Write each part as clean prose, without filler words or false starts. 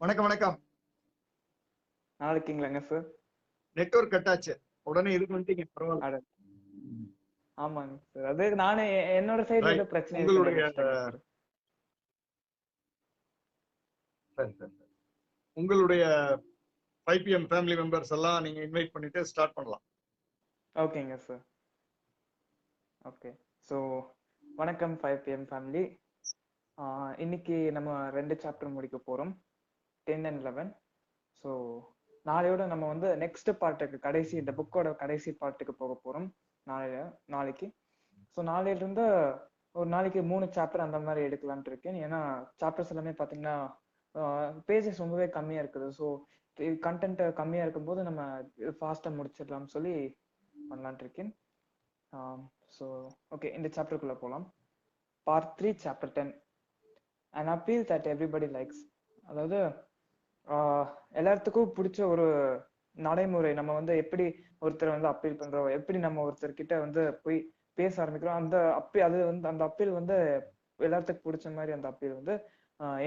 வணக்கம் வணக்கம். நல்லா இருக்கீங்களாங்க சார்? நெட்வொர்க் கட் ஆச்சு. உடனே இதுக்கு வந்துட்டீங்க. பரவாயில்ல. அட ஆமாங்க சார். அது நானே என்னோட சைடுல ரைட். ஏதோ பிரச்சனை இருக்குன்னு உங்களுடைய நினைச்சிட்டேங்க சார். சரி, சரி, சரி. உங்களுடைய 5 PM ஃபேமிலி மெம்பர்ஸ் எல்லாம் நீங்க இன்வைட் பண்ணிட்டு ஸ்டார்ட் பண்ணலாம். ஓகேங்க சார். ஓகே. ஸோ வணக்கம் 5 PM ஃபேமிலி. இன்னைக்கு நம்ம 2 சாப்டர் முடிக்க போறோம், 10 and 11. ஸோ நாளையோட நம்ம வந்து நெக்ஸ்ட் பார்ட்டுக்கு கடைசி இந்த புக்கோட கடைசி பார்ட்டுக்கு போக போறோம் நாளைக்கு. ஸோ நாளையில இருந்து ஒரு நாளைக்கு 3 சாப்டர் அந்த மாதிரி எடுக்கலாம்னு இருக்கேன். ஏன்னா சாப்டர்ஸ் எல்லாமே பார்த்தீங்கன்னா பேஜஸ் ரொம்பவே கம்மியா இருக்குது. ஸோ கண்டென்ட் கம்மியா இருக்கும்போது நம்ம ஃபாஸ்டா முடிச்சிடலாம்னு சொல்லி பண்ணலான்ட்டு இருக்கேன். ஸோ ஓகே, இந்த சாப்டருக்குள்ள போகலாம். Part 3 chapter 10, an appeal that everybody likes. அதாவது எல்லாத்துக்கும் பிடிச்ச ஒரு நடைமுறை. நம்ம வந்து எப்படி ஒருத்தர் வந்து அப்பீல் பண்றோம், எப்படி நம்ம ஒருத்தர் கிட்ட வந்து போய் பேச ஆரம்பிக்கிறோம், அந்த அது வந்து அந்த அப்பீல் வந்து எல்லாத்துக்கும் பிடிச்ச மாதிரி அந்த அப்பீல் வந்து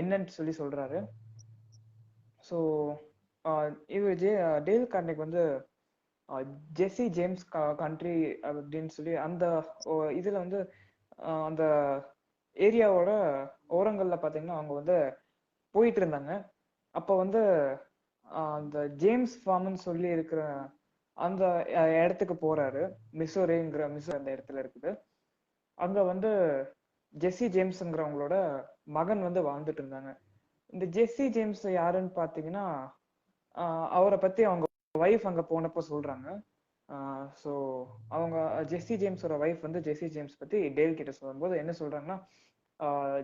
என்னன்னு சொல்லி சொல்றாரு. ஸோ இது டேல் கார்னெக் வந்து ஜெஸ்ஸி ஜேம்ஸ் கண்ட்ரி அப்படின்னு சொல்லி அந்த இதுல வந்து அந்த ஏரியாவோட ஓரங்கள்ல பாத்தீங்கன்னா அவங்க வந்து போயிட்டு இருந்தாங்க. அப்ப வந்து அந்த ஜேம்ஸ் ஃபார்ம்னு சொல்லி இருக்கிற அந்த இடத்துக்கு போறாரு. மிசோரிங்கிற அந்த இடத்துல இருக்குது. அங்க வந்து ஜெஸ்ஸி ஜேம்ஸ்ங்கிறவங்களோட மகன் வந்து வாழ்ந்துட்டு இருந்தாங்க. இந்த ஜெஸ்ஸி ஜேம்ஸ் யாருன்னு பாத்தீங்கன்னா அவரை பத்தி அவங்க ஒய்ஃப் அங்க போனப்போ சொல்றாங்க. ஸோ அவங்க ஜெஸ்ஸி ஜேம்ஸோட ஒய்ஃப் வந்து ஜெஸ்ஸி ஜேம்ஸ் பத்தி டேல் கிட்ட சொல்லும்போது என்ன சொல்றாங்கன்னா,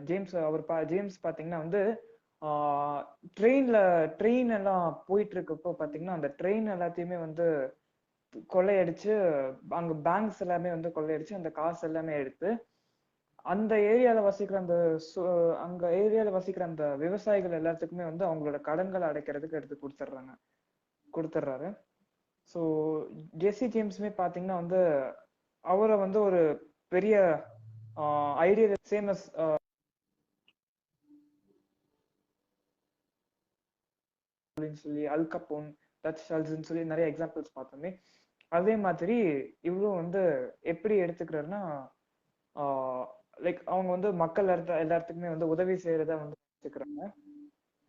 ஜேம்ஸ் பாத்தீங்கன்னா வந்து ட்ரெயின் எல்லாம் போயிட்டு இருக்கப்போ பாத்தீங்கன்னா அந்த ட்ரெயின் எல்லாத்தையுமே வந்து கொள்ளையடிச்சு, அங்க பேங்க்ஸ் எல்லாமே வந்து கொள்ளையடிச்சு அந்த காசு எல்லாமே எடுத்து அந்த ஏரியால வசிக்கிற அங்க ஏரியால வசிக்கிற அந்த விவசாயிகள் எல்லாத்துக்குமே வந்து அவங்களோட கடன்களை அடைக்கிறதுக்கு எடுத்து கொடுத்துட்றாரு. ஸோ ஜெஸ்ஸி ஜேம்ஸுமே பாத்தீங்கன்னா வந்து அவரை வந்து ஒரு பெரிய ஐடியா சேமஸ் சொல்லி அல் கப்போன், டச் ஷால்ஸ்ன்னு சொல்லி நிறைய எக்ஸாம்பிள்ஸ் பார்த்தோமே. அதே மாதிரி இவரும் வந்து எப்படி எடுத்துக்கிறாருன்னா, லைக் அவங்க வந்து மக்கள் எல்லாத்துக்குமே வந்து உதவி செய்யறத வந்து எடுத்துக்கிறாங்க.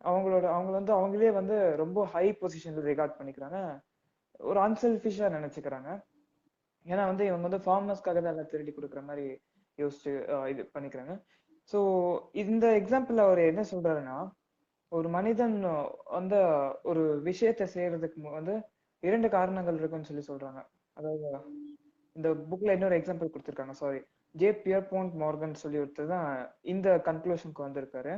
அவங்க வந்து அவங்களே வந்து ரொம்ப ஹை பொசிஷன்ல ரிகார்ட் பண்ணிக்கிறாங்க, ஒரு அன்செல்ஃபிஷா நினைச்சுக்கிறாங்க. ஏன்னா வந்து இவங்க வந்து ஃபார்மர்ஸ்க்காக தான் எல்லாம் திருடி கொடுக்குற மாதிரி யோசிச்சு இது பண்ணிக்கிறாங்க. ஸோ இந்த எக்ஸாம்பிள் அவர் என்ன சொல்றாருன்னா, ஒரு மனிதன் வந்து ஒரு விஷயத்த செய்யறதுக்கு வந்து 2 காரணங்கள் இருக்குன்னு சொல்லி சொல்றாங்க. அதாவது இந்த புக்ல இன்னொரு எக்ஸாம்பிள் கொடுத்துருக்காங்க. சாரி, பியர்பாண்ட் மார்கன் சொல்லி ஒருத்தர் தான் இந்த கன்க்ளூஷனுக்கு வந்திருக்காரு.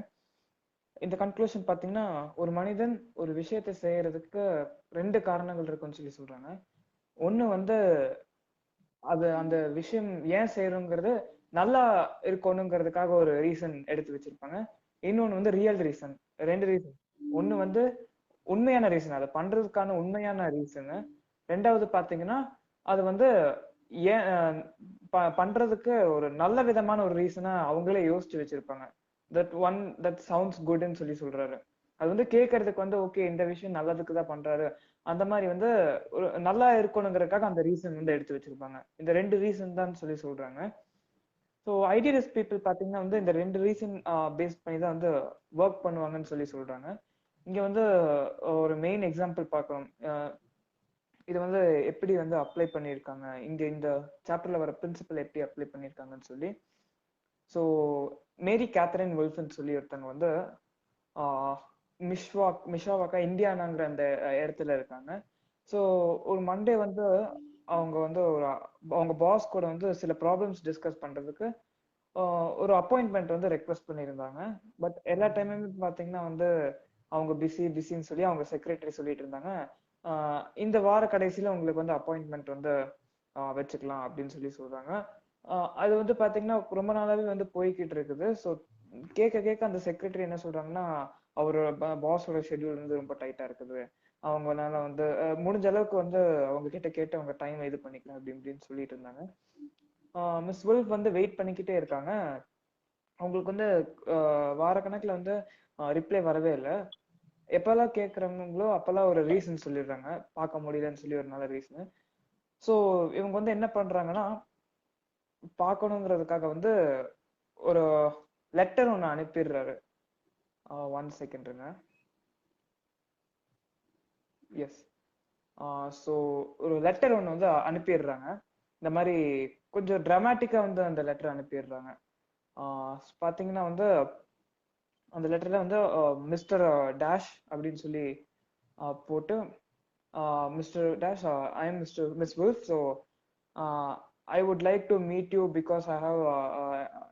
இந்த கன்க்ளூஷன் பாத்தீங்கன்னா, ஒரு மனிதன் ஒரு விஷயத்த செய்யறதுக்கு 2 காரணங்கள் இருக்குன்னு சொல்லி சொல்றாங்க. ஒண்ணு வந்து அந்த விஷயம் ஏன் செய்யறோங்கிறது நல்லா இருக்கணுங்கிறதுக்காக ஒரு ரீசன் எடுத்து வச்சிருப்பாங்க. இன்னொன்னு வந்து ரியல் ரீசன். 2 ரீசன். ஒண்ணு வந்து உண்மையான ரீசன், அதை பண்றதுக்கான உண்மையான ரீசன். 2வது பாத்தீங்கன்னா அது வந்து ஏன் பண்றதுக்கு ஒரு நல்ல விதமான ஒரு ரீசனா அவங்களே யோசிச்சு வச்சிருப்பாங்க. தட் சவுண்ட்ஸ் குட்ன்னு சொல்லி சொல்றாரு. அது வந்து கேட்கறதுக்கு வந்து ஓகே, இந்த விஷயம் நல்லதுக்கு தான் பண்றாரு, அந்த மாதிரி வந்து ஒரு நல்லா இருக்கணுங்கிறதுக்காக அந்த ரீசன் வந்து எடுத்து வச்சிருப்பாங்க. இந்த 2 ரீசன் தான் சொல்லி சொல்றாங்க. ஸோ ஐடியலிஸ்ட் பீப்புள் பாத்தீங்கன்னா வந்து இந்த 2 ரீசன் பேஸ் பண்ணி தான் வந்து ஒர்க் பண்ணுவாங்கன்னு சொல்லி சொல்றாங்க. இங்க வந்து ஒரு மெயின் எக்ஸாம்பிள் பார்க்கலாம். இது வந்து எப்படி வந்து அப்ளை பண்ணியிருக்காங்க, இங்க இந்த சாப்டர்ல வர பிரின்சிபல் எப்படி அப்ளை பண்ணியிருக்காங்கன்னு சொல்லி. ஸோ மேரி கேத்தரின் வில்சன் சொல்லி ஒருத்தவங்க வந்து மிஷாவாக்கா இந்தியானாங்கிற அந்த இடத்துல இருக்காங்க. ஸோ ஒரு மண்டே வந்து அவங்க வந்து அவங்க பாஸ் கூட வந்து சில ப்ராப்ளம்ஸ் டிஸ்கஸ் பண்றதுக்கு ஒரு அப்பாயின்மெண்ட் வந்து ரெக்வெஸ்ட் பண்ணியிருந்தாங்க. பட் எல்லா டைமுமே பாத்தீங்கன்னா வந்து அவங்க பிஸின்னு சொல்லி அவங்க செக்ரட்டரி சொல்லிட்டு இருந்தாங்க, இந்த வார கடைசியில உங்களுக்கு வந்து அப்பாயின்மெண்ட் வந்து வச்சுக்கலாம் அப்படின்னு சொல்லி சொல்றாங்க. அது வந்து பாத்தீங்கன்னா ரொம்ப நாளாவே வந்து போய்கிட்டு இருக்குது. ஸோ கேட்க அந்த செக்ரட்டரி என்ன சொல்றாங்கன்னா, அவரோட பாஸோட ஷெட்யூல் வந்து ரொம்ப டைட்டா இருக்குது, அவங்கனால வந்து முடிஞ்ச அளவுக்கு வந்து அவங்க கிட்ட கேட்டு அவங்க டைம் இது பண்ணிக்கலாம் அப்படின்னு சொல்லிட்டு இருந்தாங்க. மிஸ் வில்ஃப் வந்து வெயிட் பண்ணிக்கிட்டே இருக்காங்க. அவங்களுக்கு வந்து வாரக்கணக்கில் வந்து ரிப்ளை வரவே இல்லை. எப்பெல்லாம் கேட்கறாங்களோ அப்பெல்லாம் ஒரு ரீசன் சொல்லிடுறாங்க, பார்க்க முடியலன்னு சொல்லி ஒரு நல்ல ரீசன். ஸோ இவங்க வந்து என்ன பண்றாங்கன்னா, பார்க்கணுங்கிறதுக்காக வந்து ஒரு லெட்டர் ஒன்று அனுப்பிடுறாரு. 1 செகண்ட்ங்க. எஸ். ஸோ ஒரு லெட்டர் ஒன்று வந்து அனுப்பிடுறாங்க. இந்த மாதிரி கொஞ்சம் டிராமாட்டிக்கா வந்து அந்த லெட்டர் அனுப்பிடுறாங்க. பார்த்தீங்கன்னா வந்து அந்த லெட்டர்ல வந்து மிஸ்டர் டேஷ் அப்படின்னு சொல்லி போட்டு, mister dash, I am mister miss wolf. So I would like to meet you because I have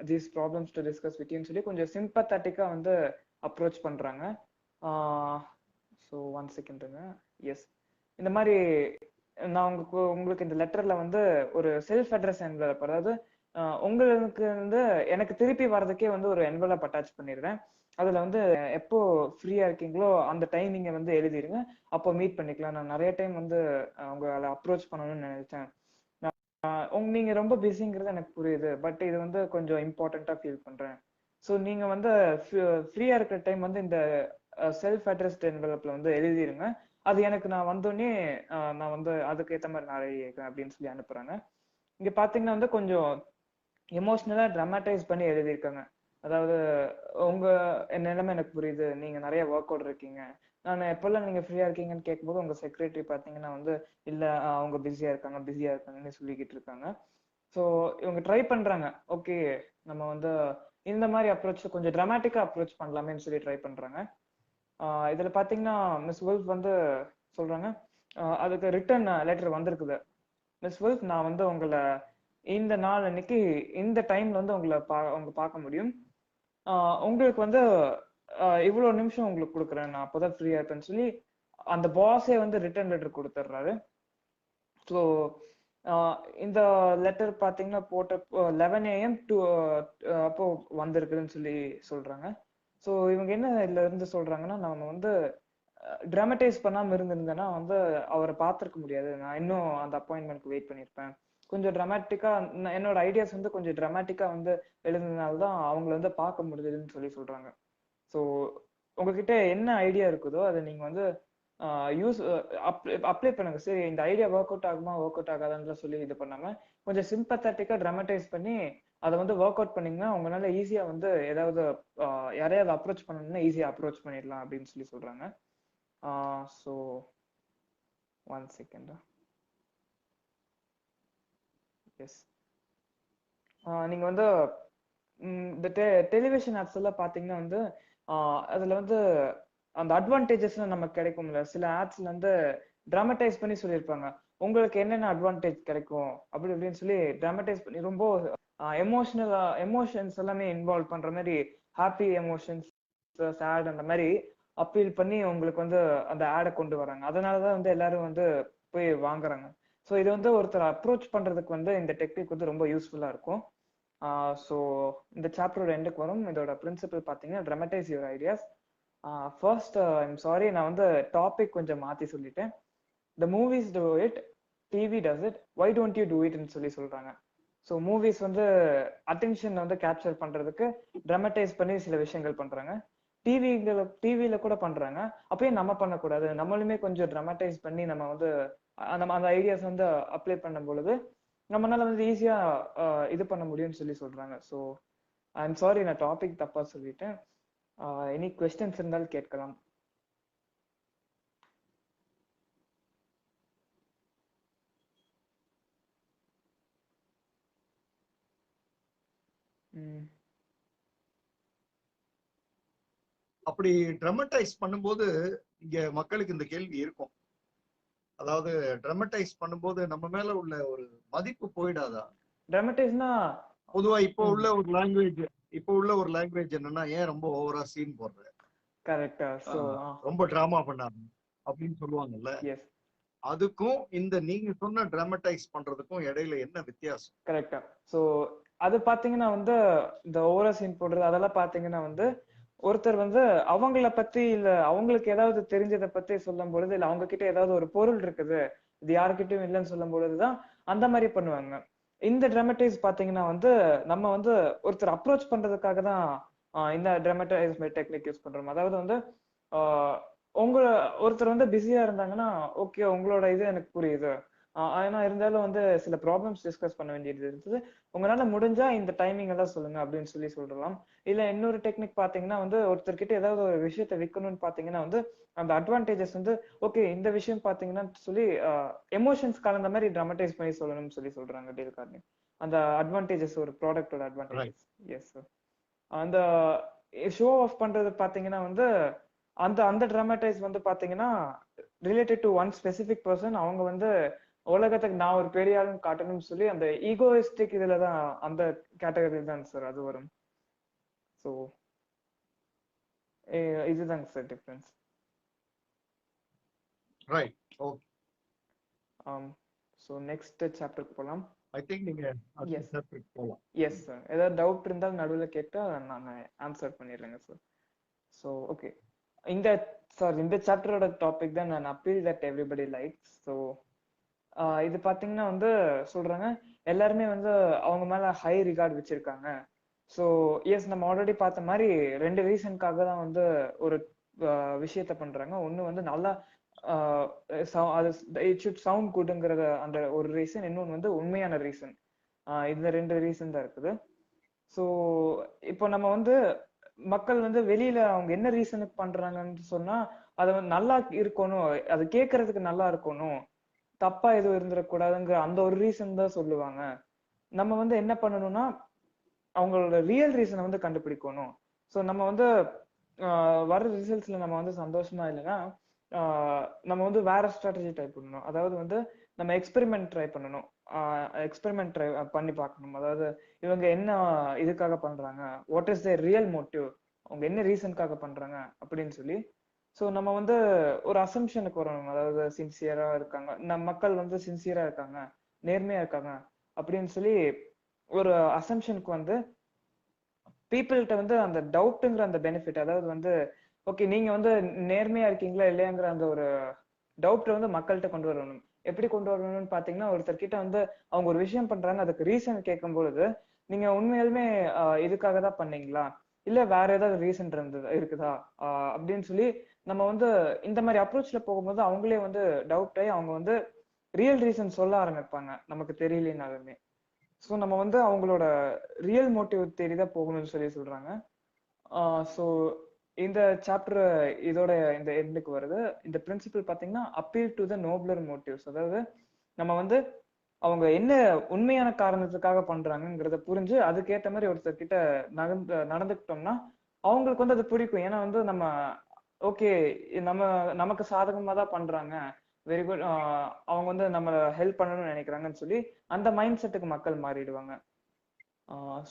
these problems to discuss with யூன்னு சொல்லி கொஞ்சம் சிம்பத்தட்டிக்கா வந்து அப்ரோச் பண்றாங்க. ஸோ 1 செகண்ட்ங்க. எஸ். இந்த மாதிரி நான் உங்களுக்கு இந்த லெட்டர்ல வந்து ஒரு செல்ஃப் அட்ரஸ் என்வலப், அதாவது உங்களுக்கு வந்து எனக்கு திருப்பி வர்றதுக்கே வந்து ஒரு என்வலப் அட்டாச் பண்ணிடுறேன். அதுல வந்து எப்போ ஃப்ரீயா இருக்கீங்களோ அந்த டைமிங்க வந்து எழுதிருங்க, அப்போ மீட் பண்ணிக்கலாம். நான் நிறைய டைம் வந்து உங்களை அப்ரோச் பண்ணணும்னு நினைச்சேன். நீங்க ரொம்ப பிஸிங்கிறது எனக்கு புரியுது, பட் இது வந்து கொஞ்சம் இம்பார்ட்டண்டா ஃபீல் பண்றேன். ஸோ நீங்க வந்து ஃப்ரீயா இருக்கிற டைம் வந்து இந்த செல்ஃப் அட்ரஸ்ட் என்வலப்ல வந்து எழுதிருங்க. அது எனக்கு நான் வந்தோடனே நான் வந்து அதுக்கு ஏற்ற மாதிரி நான் எழுதிக்கிறேன் அப்படின்னு சொல்லி அனுப்புறாங்க. இங்க பாத்தீங்கன்னா வந்து கொஞ்சம் எமோஷனலா ட்ராமடைஸ் பண்ணி எழுதியிருக்காங்க. அதாவது உங்க நிலைமை எனக்கு புரியுது, நீங்க நிறைய ஒர்க் அவுட் இருக்கீங்க, நான் எப்பெல்லாம் நீங்க ஃப்ரீயா இருக்கீங்கன்னு கேட்கும்போது உங்க செக்ரட்டரி பாத்தீங்கன்னா வந்து இல்ல அவங்க பிஸியா இருக்காங்கன்னு சொல்லிக்கிட்டு இருக்காங்க. ஸோ இவங்க ட்ரை பண்றாங்க, ஓகே நம்ம வந்து இந்த மாதிரி அப்ரோச் கொஞ்சம் டிராமாட்டிக்கா அப்ரோச் பண்ணலாமேன்னு சொல்லி ட்ரை பண்றாங்க. இதுல பாத்தீங்கன்னா மிஸ் வுல்ஃப் வந்து சொல்றாங்க, அதுக்கு ரிட்டர்ன் லெட்டர் வந்திருக்குது. மிஸ் வுல்ஃப், நான் வந்து உங்களை இந்த நாள் அன்னைக்கு இந்த டைம்ல வந்து உங்களை பார்க்க முடியும். உங்களுக்கு வந்து இவ்வளவு நிமிஷம் உங்களுக்கு கொடுக்குறேன், நான் அப்போதான் ஃப்ரீயா இருப்பேன்னு சொல்லி அந்த பாஸே வந்து ரிட்டர்ன் லெட்டர் கொடுத்துட்றாரு. ஸோ இந்த லெட்டர் பாத்தீங்கன்னா போட்ட 11 AM டு அப்போ வந்திருக்குதுன்னு சொல்லி சொல்றாங்க. ஸோ இவங்க என்ன இதுல இருந்து சொல்றாங்கன்னா, நம்ம வந்து டிராமடைஸ் பண்ணாம இருந்திருந்தேன்னா வந்து அவரை பார்த்திருக்க முடியாது, நான் இன்னும் அந்த அப்பாயின்மெண்ட்க்கு வெயிட் பண்ணியிருப்பேன். கொஞ்சம் டிராமாட்டிக்கா என்னோட ஐடியாஸ் வந்து கொஞ்சம் டிராமாட்டிக்கா வந்து எழுதுனதுனால தான் அவங்கள வந்து பார்க்க முடியுதுன்னு சொல்லி சொல்றாங்க. ஸோ உங்ககிட்ட என்ன ஐடியா இருக்குதோ அதை நீங்க வந்து யூஸ் அப்ளை பண்ணுங்க. சரி, இந்த ஐடியா ஒர்க் அவுட் ஆகுமா ஒர்க் அவுட் ஆகாதான்னு சொல்லி இது பண்ணாம கொஞ்சம் சிம்பத்தட்டிக்கா டிராமடைஸ் பண்ணி அதை வந்து ஒர்க் அவுட் பண்ணீங்கன்னா உங்களால ஈஸியா வந்து ஏதாவது யாரையாவது அப்ரோச் பண்ணணும்னா ஈஸியா அப்ரோச் பண்ணிடலாம் அப்படின்னு சொல்லி சொல்றாங்க. So 1 second. எஸ். நீங்க வந்து இந்த டெலிவிஷன் ஆப்ஸ் எல்லாம் பாத்தீங்கன்னா வந்து அதுல வந்து அந்த அட்வான்டேஜஸ் நமக்கு கிடைக்கும்ல, சில ஆப்ஸ்ல வந்து டிராமடைஸ் பண்ணி சொல்லியிருப்பாங்க, உங்களுக்கு என்னென்ன அட்வான்டேஜ் கிடைக்கும் அப்படி இப்படின்னு சொல்லி டிராமடைஸ் பண்ணி ரொம்ப எமோஷன்ஸ் எல்லாமே இன்வால்வ் பண்ற மாதிரி ஹாப்பி எமோஷன்ஸ், சேட் அந்த மாதிரி அப்பீல் பண்ணி உங்களுக்கு வந்து அந்த ஆடை கொண்டு வராங்க. அதனாலதான் வந்து எல்லாரும் வந்து போய் வாங்குறாங்க. ஸோ இது வந்து ஒருத்தர் அப்ரோச் பண்றதுக்கு வந்து இந்த டெக்னிக் வந்து ரொம்ப யூஸ்ஃபுல்லா இருக்கும். ஸோ இந்த சாப்டரோட எண்டுக்கு வரும். இதோட பிரின்சிபல் பாத்தீங்கன்னா dramatise your ideas. First I'm sorry, நான் வந்து டாபிக் கொஞ்சம் மாத்தி சொல்லிட்டேன். The movies do it, TV does it, why don't you do இட்னு சொல்லி சொல்றாங்க. ஸோ மூவிஸ் வந்து அட்டென்ஷன் வந்து கேப்சர் பண்றதுக்கு ட்ராமடைஸ் பண்ணி சில விஷயங்கள் பண்றாங்க. டிவில கூட பண்றாங்க, அப்பயும் நம்ம பண்ணக்கூடாது, நம்மளுமே கொஞ்சம் ட்ராமடைஸ் பண்ணி நம்ம வந்து நம்ம அந்த ஐடியாஸ் வந்து அப்ளை பண்ணும் பொழுது நம்மளால வந்து ஈஸியா இது பண்ண முடியும்னு சொல்லி சொல்றாங்க. ஸோ ஐம் சாரி, நான் டாபிக் தப்பா சொல்லிட்டேன். எனி கொஸ்டின்ஸ் இருந்தாலும் கேட்கலாம். அப்படி ட்ரமடைஸ் பண்ணும்போது இங்க மக்களுக்கு இந்த கேள்வி இருக்கும், அதாவது ட்ரமடைஸ் பண்ணும்போது நம்ம மேல உள்ள ஒரு மதிப்பு போயிடாதா? ட்ராமடைஸ்னா பொதுவா இப்போ உள்ள ஒரு லாங்குவேஜ் என்னன்னா, ஏன் ரொம்ப ஓவரா சீன் போடுற, கரெக்டா, சோ ரொம்ப டிராமா பண்ணாங்க அப்படின்னு சொல்லுவாங்கல்ல. எஸ், அதுக்கும் இந்த நீங்க சொன்ன டிராமடைஸ் பண்றதுக்கும் இடையில என்ன வித்தியாசம்? கரெக்டா. சோ அது பாத்தீங்கன்னா வந்து இந்த ஓவரா சீன் போடுறது அதெல்லாம் பாத்தீங்கன்னா வந்து ஒருத்தர் வந்து அவங்கள பத்தி இல்ல அவங்களுக்கு ஏதாவது தெரிஞ்சதை பத்தி சொல்லும் பொழுது, இல்ல அவங்க கிட்ட ஏதாவது ஒரு பொருள் இருக்குது, இது யாருக்கிட்டையும் இல்லைன்னு சொல்லும் பொழுதுதான் அந்த மாதிரி பண்ணுவாங்க. இந்த டிராமடைஸ் பாத்தீங்கன்னா வந்து நம்ம வந்து ஒருத்தர் அப்ரோச் பண்றதுக்காக தான் இந்த டிராமடைஸ் டெக்னிக் யூஸ் பண்றோம். அதாவது வந்து உங்க ஒருத்தர் வந்து பிஸியா இருந்தாங்கன்னா ஓகே உங்களோட இது எனக்கு புரியுது. ஆனா இருந்தாலும் வந்து சில ப்ராப்ளம்ஸ் டிஸ்கஸ் பண்ண வேண்டியது இருக்குது. உங்களால முடிஞ்சா இந்த டைமிங் எல்லாம் சொல்லுங்க அப்படின்னு சொல்லலாம். இல்ல இன்னொரு டெக்னிக் பாத்தீங்கன்னா வந்து ஒருத்தர்கிட்ட ஏதாவது ஒரு விஷயத்த விற்கணும்னு பாத்தீங்கன்னா வந்து அந்த அட்வான்டேஜஸ் வந்து ஓகே இந்த விஷயம் பாத்தீங்கன்னா சொல்லி எமோஷன்ஸ் கலந்த மாதிரி ட்ராமடைஸ் பண்ணி சொல்லணும்னு சொல்றாங்க டேல் கார்னி. அந்த அட்வான்டேஜஸ் ஒரு ப்ராடக்டோட ரைட். அட்வான்டேஜஸ். Yes sir. அந்த ஷோ ஆஃப் பண்றது பாத்தீங்கன்னா வந்து அந்த அந்த டிராமடைஸ் வந்து பாத்தீங்கன்னா related to one specific person. அவங்க வந்து உலகத்துக்கு நான் ஒரு பெரிய ஆளுன்னு காட்டணும்னு சொல்லி அந்த ஈகோயிஸ்டிக் இதுல தான் அந்த கேட்டகரி தான் சார் அது வரும். ஸோ இதுதாங்க sir difference. Right. Okay. So next சாப்டருக்கு போகலாம். ஐ திங்க் நீங்க அடுத்த எஸ் சாப்டருக்கு போகலாம். Yes sir. ஏதாவது டவுட் இருந்தால் நடுவில் கேட்டா நான் ஆன்சர் பண்ணிடுறேங்க சார். ஸோ ஓகே, இந்த இந்த சாப்டரோட டாபிக் தான் நான் appeal that everybody likes. So இது பாத்தீங்கன்னா வந்து சொல்றாங்க எல்லாருமே வந்து அவங்க மேல ஹை ரிகார்ட் வச்சிருக்காங்க. ஸோ எஸ், நம்ம ஆல்ரெடி பார்த்த மாதிரி 2 ரீசனுக்காக தான் வந்து ஒரு விஷயத்த பண்றாங்க. ஒண்ணு வந்து நல்லா அது இட் ஷுட் சவுண்ட் குட்ங்கிறத அந்த ஒரு ரீசன். இன்னொன்று வந்து உண்மையான ரீசன். இந்த 2 ரீசன் தான் இருக்குது. ஸோ இப்போ நம்ம வந்து மக்கள் வந்து வெளியில அவங்க என்ன ரீசனுக்கு பண்றாங்கன்னு சொன்னா அது வந்து நல்லா இருக்கணும், அது கேட்கறதுக்கு நல்லா இருக்கணும், தப்பா எதுவும் இருந்துடக்கூடாதுங்கிற அந்த ஒரு ரீசன் தான் சொல்லுவாங்க. நம்ம வந்து என்ன பண்ணணும்னா அவங்களோட ரியல் ரீசனை வந்து கண்டுபிடிக்கணும். ஸோ நம்ம வந்து வர ரிசல்ட்ஸ்ல நம்ம வந்து சந்தோஷமா இல்லைன்னா நம்ம வந்து வேற ஸ்ட்ராட்டஜி ட்ரை பண்ணணும். அதாவது வந்து நம்ம எக்ஸ்பெரிமெண்ட் ட்ரை பண்ணணும். எக்ஸ்பெரிமெண்ட் ட்ரை பண்ணி பார்க்கணும். அதாவது இவங்க என்ன இதுக்காக பண்றாங்க, what is the real motive, அவங்க என்ன ரீசனுக்காக பண்றாங்க அப்படின்னு சொல்லி. ஸோ நம்ம வந்து ஒரு அசம்ஷனுக்கு வரணும். அதாவது சின்சியரா இருக்காங்க, நம்ம மக்கள் வந்து சின்சியரா இருக்காங்க, நேர்மையா இருக்காங்க அப்படின்னு சொல்லி ஒரு அசம்ஷனுக்கு வந்து பீப்புள்கிட்ட வந்து அந்த டவுட்டுங்கிற அந்த பெனிஃபிட், அதாவது வந்து ஓகே நீங்க வந்து நேர்மையா இருக்கீங்களா இல்லையாங்கிற அந்த ஒரு டவுட் வந்து மக்கள்கிட்ட கொண்டு வரணும். எப்படி கொண்டு வரணும்னு பாத்தீங்கன்னா ஒருத்தர்கிட்ட வந்து அவங்க ஒரு விஷயம் பண்றாங்க, அதுக்கு ரீசன் கேட்கும் பொழுது நீங்க உண்மையாலுமே இதுக்காக தான் பண்ணீங்களா இல்ல வேற ஏதாவது ரீசன் இருக்குதா அப்படின்னு சொல்லி நம்ம வந்து இந்த மாதிரி அப்ரோச்ல போகும்போது அவங்களே வந்து டவுட் ஆகி அவங்க வந்து ரியல் ரீசன் சொல்ல ஆரம்பிப்பாங்க நமக்கு தெரியலனாலுமே. ஸோ நம்ம வந்து அவங்களோட ரியல் மோட்டிவ் தேடிதான் போகணும்னு சொல்றாங்க. ஸோ இந்த சாப்டர் இதோட இந்த எண்டுக்கு வருது. இந்த பிரின்சிபல் பாத்தீங்கன்னா அப்பீல் டு த நோப்லர் மோட்டிவ்ஸ். அதாவது நம்ம வந்து அவங்க என்ன உண்மையான காரணத்துக்காக பண்றாங்கிறத புரிஞ்சு அதுக்கேற்ற மாதிரி ஒருத்தர் கிட்ட நடந்துக்கிட்டோம்னா அவங்களுக்கு வந்து அது பிடிக்கும். ஏன்னா வந்து நம்ம ஓகே நம்ம நமக்கு சாதகமா தான் பண்றாங்க, வெரி குட், அவங்க வந்து நம்ம ஹெல்ப் பண்ணணும்னு நினைக்கிறாங்கன்னு சொல்லி அந்த மைண்ட் செட்டுக்கு மக்கள் மாறிடுவாங்க.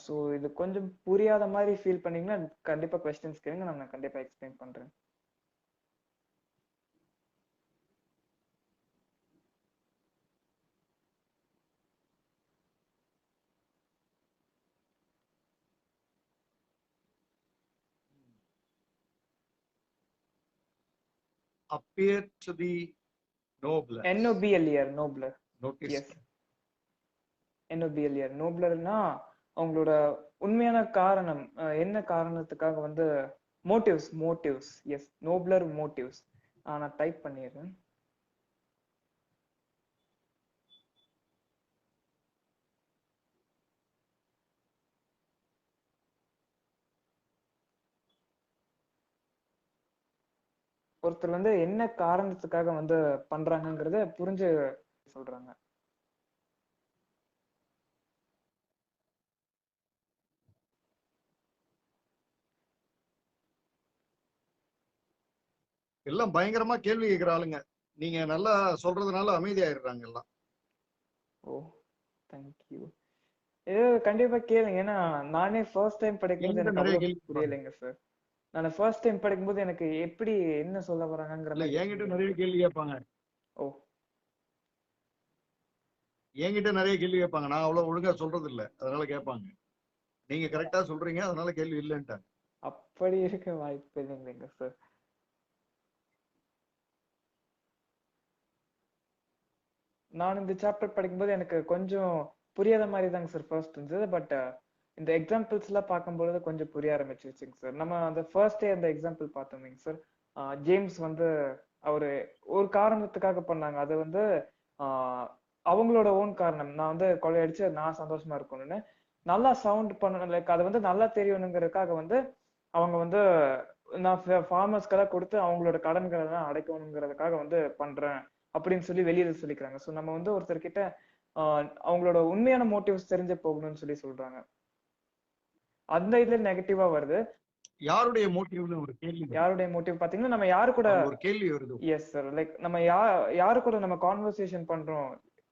ஸோ இது கொஞ்சம் புரியாத மாதிரி ஃபீல் பண்ணீங்கன்னா கண்டிப்பா கொஸ்டின்ஸ் கேளுங்க, நான் கண்டிப்பா எக்ஸ்பிளைன் பண்றேன். Appear to be nobler. NOBLER, nobler. Notice. Yes, NOBLER நோப்லர்னா அவங்களோட உண்மையான காரணம் என்ன காரணத்துக்காக வந்து மோட்டிவ்ஸ். Yes, nobler motives. நான் டைப் பண்ணிடுறேன். ஒருத்தர் வந்து என்ன காரணத்துக்காக வந்து பண்றாங்கங்கறத புரிஞ்சு சொல்றாங்க. எல்லாம் பயங்கரமா கேள்வி கேட்கிற ஆளுங்க. நீங்க நல்லா சொல்றதுனால அமைதியாயிடுறாங்க எல்லாம். ஓ, தேங்க்யூ. கண்டிப்பா கேளுங்க. ஏன்னா நானே ஃபர்ஸ்ட் டைம் படிக்கும்போது என்கிட்ட எனக்கு நிறைய அவ்வளவு கேள்வி கேட்பாங்க. புரியலைங்க சார். நான் ஃபர்ஸ்ட் டைம் படிக்கும்போது எனக்கு எப்படி என்ன சொல்ல வராங்கங்கிற இல்ல, மாதிரி என்கிட்ட புரியல. நிறைய கேள்வி கேட்பாங்க. ஓ, என்கிட்ட நிறைய கேள்வி கேட்பாங்க. நான் அவ்வளவு ஒழுங்கா சொல்றது இல்ல, அதனால கேட்பாங்க. நீங்க கரெக்டா சொல்றீங்க, அதனால கேள்வி இல்லைன்ட்டாங்க. அப்படி இருக்க வாய்ப்பு இல்லைங்க சார். நான் இந்த சாப்டர் படிக்கும்போது எனக்கு கொஞ்சம் புரியாத மாதிரி தாங்க சார் ஃபர்ஸ்ட் இருந்தது. பட் இந்த எக்ஸாம்பிள்ஸ் எல்லாம் பார்க்கும்பொழுது கொஞ்சம் புரிய ஆரம்பிச்சிருச்சுங்க சார். நம்ம அந்த ஃபர்ஸ்ட் டே அந்த எக்ஸாம்பிள் பார்த்தோமேங்க சார், ஜேம்ஸ் வந்து அவரு ஒரு காரணத்துக்காக பண்ணாங்க. அது வந்து ஆஹ் அவங்களோட ஓன் காரணம். நான் வந்து கொள்ளையடிச்சு நான் சந்தோஷமா இருக்கணும்னு நல்லா சவுண்ட் பண்ணணும், லைக் அது வந்து நல்லா தெரியணுங்கிறதுக்காக வந்து அவங்க வந்து நான் ஃபார்மர்ஸ்க்கெல்லாம் கொடுத்து அவங்களோட கடன்களை எல்லாம் அடைக்கணுங்கிறதுக்காக வந்து பண்றேன் அப்படின்னு சொல்லி வெளியில சொல்லிக்கிறாங்க. ஸோ நம்ம வந்து ஒருத்தர்கிட்ட அவங்களோட உண்மையான மோட்டிவ்ஸ் தெரிஞ்சு போகணும்னு சொல்லி சொல்றாங்க. அந்த இதுல நெகட்டிவா வருது. யாருடைய மோட்டிவ்னு ஒரு கேள்வி வருது. யாருடைய மோட்டிவ் பாத்தீங்கன்னா நம்ம யாரு கூட அங்க ஒரு கேள்வி வருது. எஸ் சார், லைக் நம்ம யாரு கூட நம்ம கான்வர்சேஷன் பண்றோம்,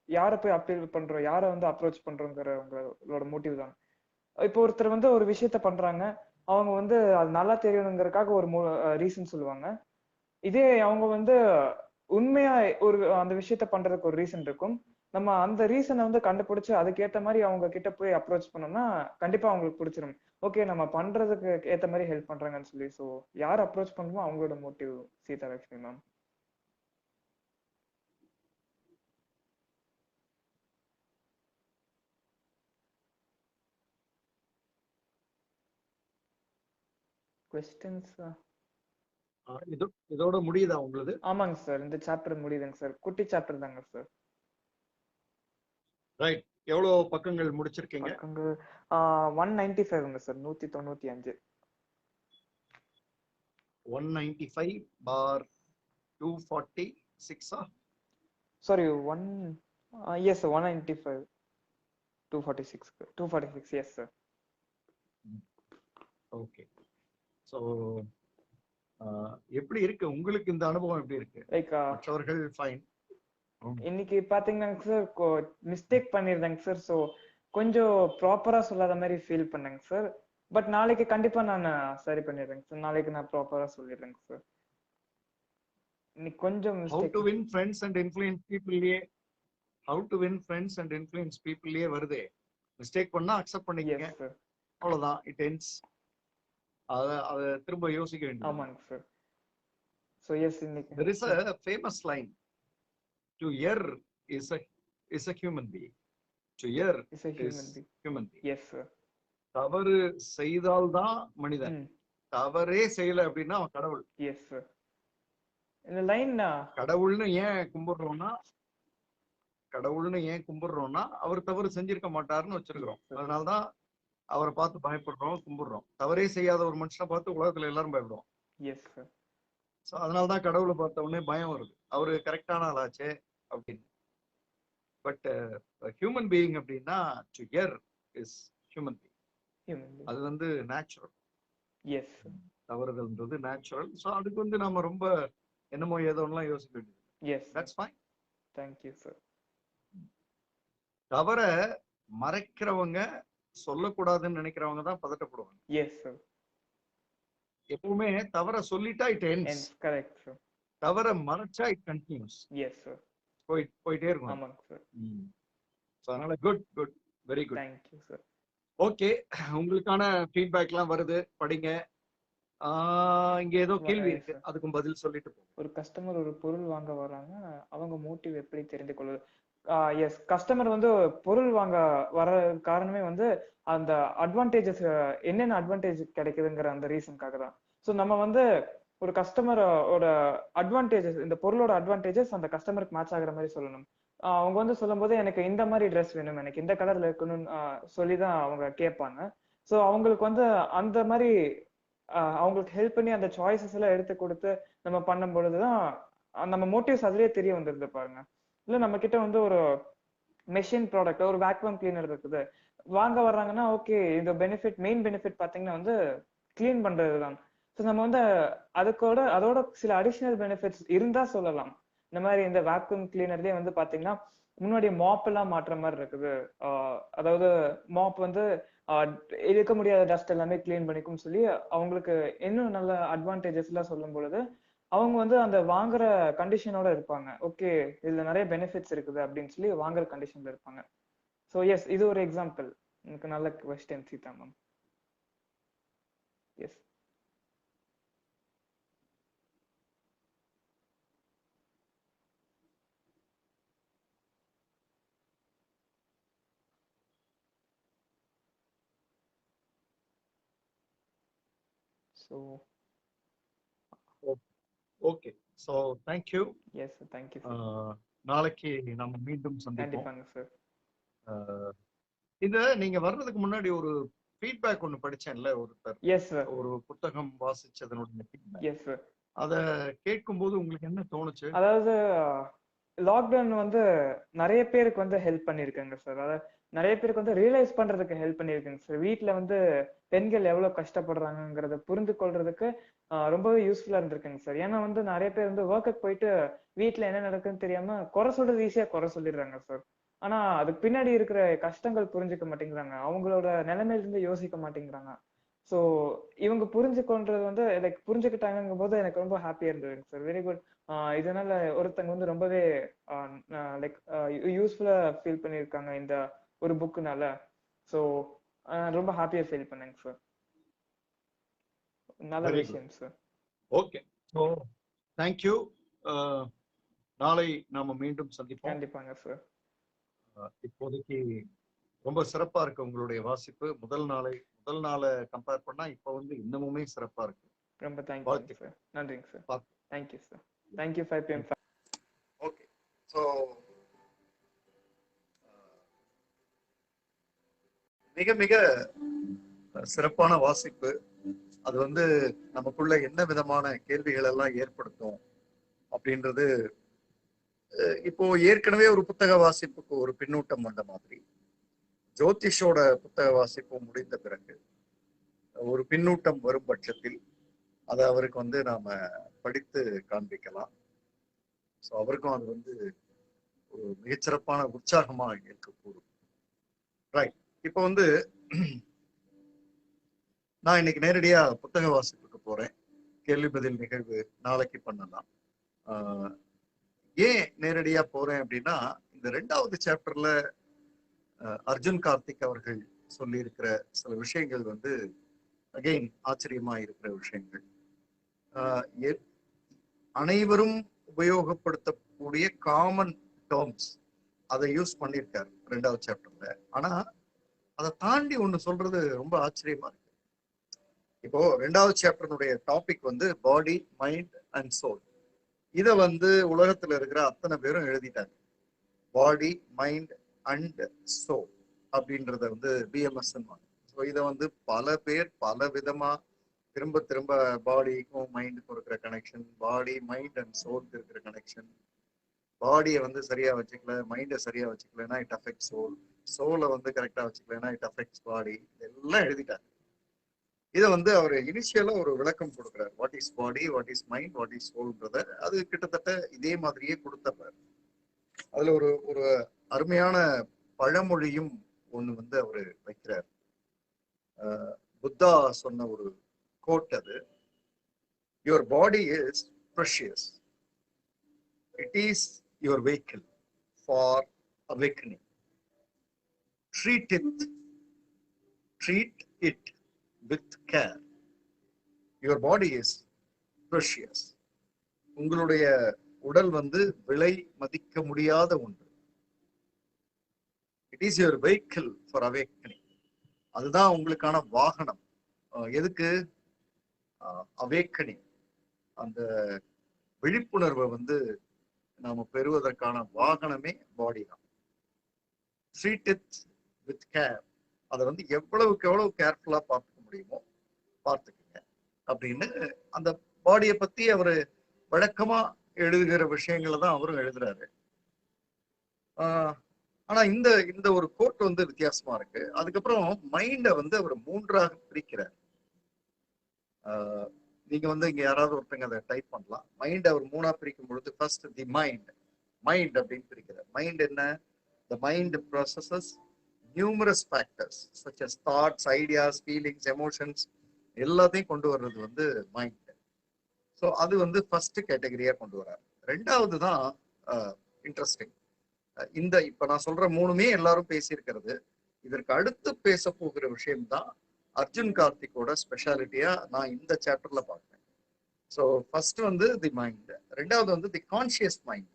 யாரை போய் அப்பீல் பண்றோம், யாரை வந்து அப்ரோச் பண்றோங்கிற உங்களோட மோட்டிவ் தான். இப்போ ஒருத்தர் வந்து ஒரு விஷயத்த பண்றாங்க, அவங்க வந்து அது நல்லா தெரியணுங்கிறதுக்காக ஒரு ரீசன் சொல்லுவாங்க. இதே அவங்க வந்து உண்மையா ஒரு அந்த விஷயத்த பண்றதுக்கு ஒரு ரீசன் இருக்கும். நம்ம அந்த ரீசனை வந்து கண்டுபிடிச்சு அதுக்கேத்த மாதிரி அவங்க கிட்ட போய் அப்ரோச் பண்ணோம்னா கண்டிப்பா அவங்களுக்கு பிடிச்சிரும். ஓகே, நம்ம பண்றதுக்கு ஏத்த மாதிரி ஹெல்ப் பண்றாங்கன்னு சொல்லி. ஸோ யார் அப்ரோச் பண்ணுமோ அவங்களோட motive Seetha Lakshmi ma'am. Questions இதோட முடியுதா உங்களது? ஆமாங்க சார், இந்த சாப்டர் முடியுதுங்க சார். குட்டி சாப்டர் தாங்க சார். ரைட். எவ்வளவு பக்கங்கள் முடிச்சிருக்கீங்க? பக்கங்கள் 195ங்க sir, 195. 195/246 sorry, yes 195 246 246 yes sir. Okay. So எப்படி இருக்கு உங்களுக்கு இந்த அனுபவம்? எப்படி இருக்கு? லைக் மற்றவர்கள் ஃபைன். இன்னைக்கு பாத்தீங்கன்னா சார் மிஸ்டேக் பண்ணிருந்தேங்க சார். ஸோ கொஞ்சம் ப்ராப்பரா சொல்லாத மாதிரி ஃபீல் பண்ணேங்க சார். பட் நாளைக்கு கண்டிப்பா நான் சரி பண்ணிடுறேங்க சார். நாளைக்கு நான் ப்ராப்பரா சொல்லிடுறேங்க சார். இன்னைக்கு கொஞ்சம் How mistake. to win friends and influence people-லயே how to win friends and influence people-லயே வருதே. மிஸ்டேக் பண்ணா அக்செப்ட் பண்ணிக்கங்க, எஸ் சார். அவ்வளவுதான். It ends. அத திரும்ப யோசிக்க வேண்டியது. ஆமாங்க சார். ஸோ எஸ், இன்னைக்கு There is a famous line. To err is a human being. To err is a is human being. human being. Yes sir. தவறு செய்தால்தான் மனிதன். தவறே செய்யல அப்படின்னா அவன் கடவுள். Yes sir. இந்த லைன் கடவுள்னு ஏன் கும்பிடுறோம்னா அவர் தவறு செஞ்சிருக்க மாட்டாருன்னு வச்சிருக்கிறோம். அதனாலதான் அவரை பார்த்து பயப்படுறோம், கும்பிடுறோம். தவறே செய்யாத ஒரு மனுஷனை பார்த்து உலகத்துல எல்லாரும் பயப்படுவோம். Yes sir. சோ அதனாலதான் கடவுளை பார்த்த உடனே பயம் வருது, அவரு கரெக்டான ஆளாச்சே அப்படின்னு. பட் ஹியூமன் பீயிங் அப்படின்னா to err is human being. அது வந்து நேச்சுரல். எஸ். தவறுதல்ன்றது நேச்சுரல். சோ அதுக்கு வந்து நம்ம ரொம்ப என்னமோ ஏதோலாம் யோசிக்க வேண்டியது. Yes. That's fine. Thank you sir. தவற மறைக்கிறவங்க, சொல்லக்கூடாதுன்னு நினைக்கிறவங்க தான் பதட்டப்படுவாங்க. Yes sir. எப்பவுமே தவற சொல்லிட்டா இட் எண்ட்ஸ். Correct sir. தவற மறைச்சா இட் கண்டினியூஸ். Yes sir. போயிட்டே இருக்கும். ஆமாங்க சார். சோ அதனால good very good. Thank you sir. Okay, உங்களுக்கான ஃபீட்பேக்லாம் வருது, படிங்க. இங்க ஏதோ கேள்வி இருக்கு, அதுக்கும் பதில் சொல்லிட்டு போங்க. ஒரு கஸ்டமர் ஒரு பொருள் வாங்க வராங்க, அவங்க மோட்டிவ் எப்படி தெரிந்து கொள்வது? எஸ், கஸ்டமர் வந்து பொருள் வாங்க வர காரணமே வந்து அந்த அட்வான்டேஜஸ், என்னென்ன அட்வான்டேஜ் கிடைக்குதுங்கிற அந்த ரீசனுக்காக தான். ஸோ நம்ம வந்து ஒரு கஸ்டமரோட அட்வான்டேஜஸ், இந்த பொருளோட அட்வான்டேஜஸ் அந்த கஸ்டமருக்கு மேட்ச் ஆகுற மாதிரி சொல்லணும். அவங்க வந்து சொல்லும் போது எனக்கு இந்த மாதிரி ட்ரெஸ் வேணும், எனக்கு இந்த கலர்ல இருக்கணும்னு சொல்லிதான் அவங்க கேட்பாங்க. ஸோ அவங்களுக்கு வந்து அந்த மாதிரி அவங்களுக்கு ஹெல்ப் பண்ணி அந்த சாய்ஸஸ் எல்லாம் எடுத்து கொடுத்து நம்ம பண்ணும் பொழுதுதான் நம்ம மோட்டிவ்ஸ் அதுலயே தெரிய வந்துருது பாருங்க. இல்ல நம்ம கிட்ட வந்து ஒரு மெஷின் ப்ராடக்ட், ஒரு வேக்யூம் கிளீனர் இருக்குது, வாங்க வர்றாங்கன்னா ஓகே, இந்த பெனிஃபிட், மெயின் பெனிஃபிட் பாத்தீங்கன்னா வந்து கிளீன் பண்றதுதான். ஸோ நம்ம வந்து அதோட சில அடிஷனல் பெனிஃபிட்ஸ் இருந்தா சொல்லலாம். இந்த மாதிரி இந்த வேக்யூம் கிளீனர்லயே வந்து பாத்தீங்கன்னா முன்னாடி மாப் எல்லாம் மாற்ற மாதிரி இருக்குது. அதாவது மாப் வந்து இருக்க முடியாத டஸ்ட் எல்லாமே கிளீன் பண்ணிக்கும் சொல்லி அவங்களுக்கு இன்னும் நல்ல அட்வான்டேஜஸ் எல்லாம் சொல்லும் பொழுது அவங்க வந்து அந்த வாங்குற கண்டிஷனோட இருப்பாங்க. ஓகே, இதுல நிறைய பெனிஃபிட்ஸ் இருக்குது அப்படின்னு சொல்லி வாங்குற கண்டிஷன்ல இருப்பாங்க. ஸோ எஸ், இது ஒரு எக்ஸாம்பிள். எனக்கு நல்ல question Seetha ma'am. Yes. So okay, so thank you. Yes sir, thank you sir. நாளைக்கு நம்ம மீண்டும் சந்திப்போம். கண்டிப்பாங்க சார். இத நீங்க வர்றதுக்கு முன்னாடி ஒரு ஃபீட்பேக் ஒன்னு படிச்சேன்ல, ஒருத்தர் எஸ் சார். ஒரு புத்தகம் வாசிச்சதனுடைய feedback. Yes sir. அத கேட்கும்போது உங்களுக்கு என்ன தோணுச்சு? அதாவது லாக்டவுன் வந்து நிறைய பேருக்கு வந்து ஹெல்ப் பண்ணிருக்காங்க சார். அதாவது நிறைய பேருக்கு வந்து ரியலைஸ் பண்றதுக்கு ஹெல்ப் பண்ணிருக்குங்க சார். வீட்ல வந்து பெண்கள் எவ்வளவு கஷ்டப்படுறாங்கங்கிறத புரிந்து கொள்றதுக்கு ரொம்பவே யூஸ்ஃபுல்லா இருந்திருக்குங்க சார். ஏன்னா வந்து நிறைய பேர் வந்து ஒர்க்குக்கு போயிட்டு வீட்ல என்ன நடக்குன்னு தெரியாம குறை சொல்றது ஈஸியா குறை சொல்லிடுறாங்க சார். ஆனா அதுக்கு பின்னாடி இருக்கிற கஷ்டங்கள் புரிஞ்சுக்க மாட்டேங்கிறாங்க. அவங்களோட நிலைமையில இருந்து யோசிக்க மாட்டேங்கிறாங்க. சோ இவங்க புரிஞ்சுக்கொண்டது வந்து லைக் புரிஞ்சுக்கிட்டாங்கும் போது எனக்கு ரொம்ப ஹாப்பியா இருந்ததுங்க சார். Very good. இதனால ஒருத்தங்க வந்து ரொம்பவே லைக் யூஸ்ஃபுல்லா ஃபீல் பண்ணியிருக்காங்க இந்த ஒரு புக்குனால. ஸோ ரொம்ப ஹாப்பியா ஃபீல் பண்ணேங்க சார். நல்ல வெரி குட். விஷயம் சார். Okay, so thank you. நாளை நாம மீண்டும் சந்திப்போம். கண்டிப்பாங்க சார். இப்போதைக்கு ரொம்ப சிறப்பா இருக்கு உங்களுடைய வாசிப்பு. முதல் நாளை கம்பேர் பண்ணா இப்ப வந்து இன்னமுமே சிறப்பா இருக்கு. ரொம்ப தேங்க்யூங்க சார். நன்றிங்க sir. Thank you sir. Thank you 5 PM. Okay, so மிக மிக சிறப்பான வாசிப்பு. அது வந்து நமக்குள்ள என்ன விதமான கேள்விகள் எல்லாம் ஏற்படுத்தும் அப்படின்றது இப்போ ஏற்கனவே ஒரு புத்தக வாசிப்புக்கு ஒரு பின்னூட்டம் வந்த மாதிரி ஜோதிஷோட புத்தக வாசிப்பு முடிந்த பிறகு ஒரு பின்னூட்டம் வரும் பட்சத்தில் அதை அவருக்கு வந்து நாம படித்து காண்பிக்கலாம். ஸோ அவருக்கும் அது வந்து ஒரு மிகச்சிறப்பான உற்சாகமா இருக்கக்கூடும். ரைட், இப்போ வந்து நான் இன்னைக்கு நேரடியா புத்தக வாசிப்புக்கு போறேன். கேள்வி பதில் நிகழ்வு நாளைக்கு பண்ணலாம். ஏன் நேரடியா போறேன் அப்படின்னா, இந்த 2வது சாப்டர்ல அர்ஜுன் கார்த்திக் அவர்கள் சொல்லி இருக்கிற சில விஷயங்கள் வந்து அகெயின் ஆச்சரியமா இருக்கிற விஷயங்கள். அனைவரும் உபயோகப்படுத்தக்கூடிய காமன் டேர்ம்ஸ் அதை யூஸ் பண்ணியிருக்காரு 2வது சாப்டர்ல. ஆனா அதை தாண்டி ஒண்ணு சொல்றது ரொம்ப ஆச்சரியமா இருக்கு. இப்போ 2வது சாப்டருடைய டாபிக் வந்து பாடி, மைண்ட் அண்ட் சோல். இதை வந்து உலகத்துல இருக்கிற அத்தனை பேரும் எழுதிட்டாங்க. பாடி, மைண்ட் அண்ட் சோல் அப்படின்றத வந்து பிஎம்எஸ். ஸோ இதை வந்து பல பேர் பல விதமா திரும்ப திரும்ப பாடிக்கும் மைண்டுக்கும் இருக்கிற கனெக்ஷன், பாடி மைண்ட் அண்ட் சோலுக்கு இருக்கிற கனெக்ஷன், பாடியை வந்து சரியா வச்சுக்கல, மைண்டை சரியா வச்சுக்கலன்னா இட் அஃபெக்ட் சோல், சோலை வந்து கரெக்டா வச்சுக்கலன்னா இட் அஃபெக்ட்ஸ் பாடி. இதெல்லாம் எழுதிட்டாங்க. இதை வந்து அவர் இனிஷியலா ஒரு விளக்கம் கொடுக்குறாரு. What is body, what is mind, what is சோல்ன்றத அது கிட்டத்தட்ட இதே மாதிரியே கொடுத்தப்பாரு. அதுல ஒரு ஒரு அருமையான பழமொழியும் ஒண்ணு வந்து அவரு வைக்கிறார். புத்தா சொன்ன ஒரு கோட் அது. Your body is precious, it is your vehicle for awakening. Treat it with care. Your body is precious. உங்களுடைய உடல் வந்து விலை மதிக்க முடியாத ஒன்று. It is your vehicle for awakening. அதுதான் உங்களுக்கான வாகனம். எதுக்கு? அவேக்கனிங், அந்த விழிப்புணர்வை வந்து நாம பெறுவதற்கான வாகனமே பாடி தான். Treat it with care. அதை வந்து எவ்வளவுக்கு எவ்வளவு கேர்ஃபுல்லா பார்த்துக்க முடியுமோ பார்த்துக்குங்க அப்படின்னு அந்த பாடியை பத்தி அவரு வழக்கமா எழுதுகிற விஷயங்களை தான் அவரும் எழுதுறாரு. ஆனா இந்த இந்த ஒரு கோட் வந்து வித்தியாசமா இருக்கு. அதுக்கப்புறம் மைண்டை வந்து அவர் 3ஆக பிரிக்கிறார். நீங்க வந்து இங்க யாராவது ஒருத்தங்க அதை டைப் பண்ணலாம். மைண்ட் அவர் 3ஆ பிரிக்கும் பொழுது ஃபர்ஸ்ட் தி மைண்ட் அப்படின்னு பிரிக்கிறார். மைண்ட் என்ன? The mind processes numerous factors such as thoughts, ideas, feelings, emotions எல்லாத்தையும் கொண்டு வர்றது வந்து மைண்ட். ஸோ அது வந்து ஃபர்ஸ்ட் கேட்டகரியா கொண்டு வர்றாரு. 2வது தான் இன்ட்ரெஸ்டிங். இந்த இப்ப நான் சொல்ற 3மே எல்லாரும் பேசியிருக்கிறது. இதற்கு அடுத்து பேச போகிற விஷயம்தான் அர்ஜுன் கார்த்திக்கோட ஸ்பெஷாலிட்டியா நான் இந்த சாப்டர்ல பார்க்கிறேன். ஸோ ஃபர்ஸ்ட் வந்து தி மைண்ட், 2வது வந்து தி கான்சியஸ் மைண்ட்.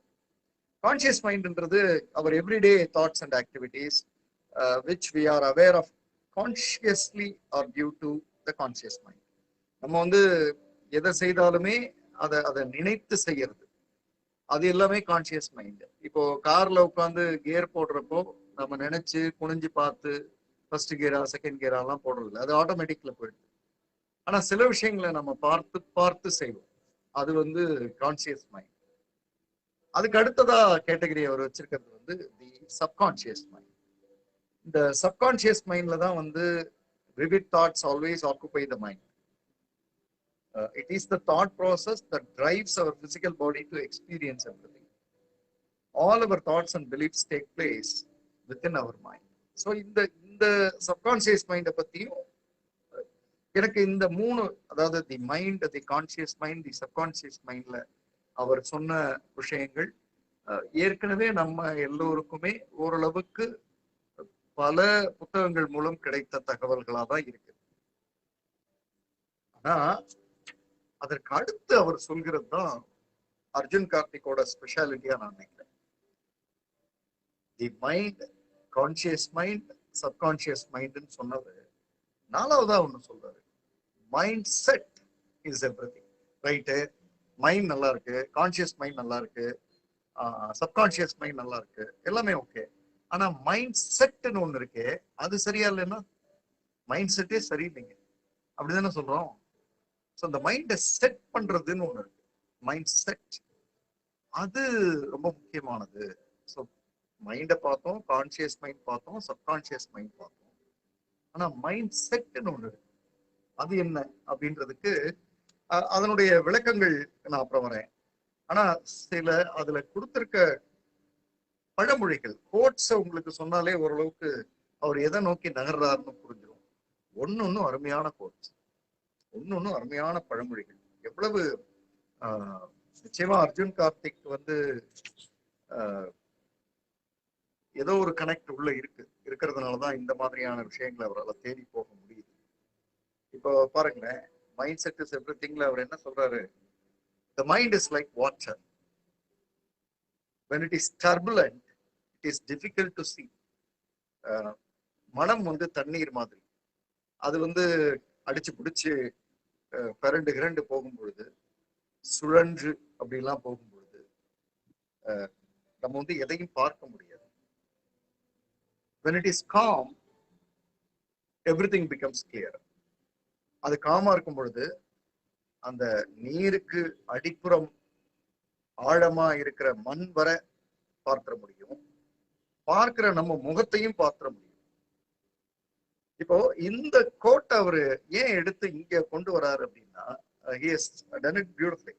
கான்சியஸ் மைண்ட்ன்றது அவர் everyday thoughts and activities which we are aware of consciously are due to the conscious mind. நம்ம வந்து எதை செய்தாலுமே அதை நினைத்து செய்யறது, அது எல்லாமே கான்சியஸ் மைண்ட். இப்போ கார்ல உட்காந்து கியர் போடுறப்போ நம்ம நினைச்சு குனிஞ்சு பார்த்து ஃபர்ஸ்ட் கியரா செகண்ட் கியரா எல்லாம் போடுறது இல்லை, அது ஆட்டோமேட்டிக்ல போயிடுது. ஆனா சில விஷயங்களை நம்ம பார்த்து பார்த்து செய்வோம், அது வந்து கான்சியஸ் மைண்ட். அதுக்கு அடுத்ததா கேட்டகரி அவர் வச்சிருக்கிறது வந்து தி சப்கான்சியஸ் மைண்ட். இந்த சப்கான்சியஸ் மைண்ட்ல தான் வந்து vivid thoughts always occupy the mind. It is the thought process that drives our physical body to experience everything. All our thoughts and beliefs take place within our mind. So இந்த subconscious மைண்டை பத்தியும் எனக்கு இந்த மூணு, அதாவது the mind, the conscious mind, the subconscious மைண்ட்ல அவர் சொன்ன விஷயங்கள் ஏற்கனவே நம்ம எல்லோருக்குமே ஓரளவுக்கு பல புத்தகங்கள் மூலம் கிடைத்த தகவல்களா தான் இருக்கு. ஆனா அதற்கு அடுத்து அவர் சொல்கிறது தான் அர்ஜுன் கார்த்திகோட ஸ்பெஷாலிட்டியா நான் நினைக்கிறேன். The mind, conscious mind, subconscious மைண்ட்னு சொன்னது நாலாவதா ஒண்ணு சொல்றாரு, mind set is everything. Right, mind நல்லா இருக்கு, கான்சியஸ் மைண்ட் நல்லா இருக்கு, சப்கான்சியஸ் மைண்ட் நல்லா இருக்கு, எல்லாமே ஓகே. ஆனா மைண்ட் செட்னு ஒண்ணு இருக்கு, அது சரியா இல்லைன்னா மைண்ட் செட்டே சரியில்லைங்க, அப்படிதானே சொல்றோம். ஸோ அந்த மைண்டை செட் பண்றதுன்னு ஒண்ணு இருக்கு, மைண்ட் செட், அது ரொம்ப முக்கியமானது. ஸோ மைண்டை பார்த்தோம், கான்சியஸ் மைண்ட் பார்த்தோம், சப்கான்சியஸ் மைண்ட் பார்த்தோம். ஆனா மைண்ட் செட்னு ஒண்ணு இருக்கு, அது என்ன அப்படின்றதுக்கு அதனுடைய விளக்கங்கள் நான் அப்புறம் வரேன். ஆனா சில அதுல கொடுத்திருக்க பழமொழிகள், கோட்ஸ் உங்களுக்கு சொன்னாலே ஓரளவுக்கு அவர் எதை நோக்கி நகர்றாருன்னு புரிஞ்சிடும். ஒன்னொன்னும் அருமையான கோட்ஸ், ஒன்னொன்னும் அருமையான பழமொழிகள். எவ்வளவு நிச்சயமா அர்ஜுன் கார்த்திக் வந்து ஏதோ ஒரு கனெக்ட் உள்ள இருக்கிறதுனாலதான் இந்த மாதிரியான விஷயங்களை அவரால் தேடி போக முடியுது. இப்போ பாருங்களேன், மைண்ட் செட் இஸ் எவ்ரிதிங்ல அவர் என்ன சொல்றாரு, the mind is like water. When it is turbulent, it is difficult to see. மனம் வந்து தண்ணீர் மாதிரி, அது வந்து அடிச்சு பிடிச்சு பரண்டு கிரண்டு போகும் பொழுது, சுழன்று அப்படிலாம் போகும் பொழுது நம்ம வந்து எதையும் பார்க்க முடியாது. When it is calm, everything becomes clear. அது காமா இருக்கும் பொழுது அந்த நீருக்கு அடிப்புறம் ஆழமா இருக்கிற மண் வரை பார்த்திட முடியும், பார்க்கிற நம்ம முகத்தையும் பார்த்திட முடியும். இப்போ இந்த கோட்டை அவரு ஏன் எடுத்து இங்க கொண்டு வராரு அப்படின்னா, he has done it beautifully.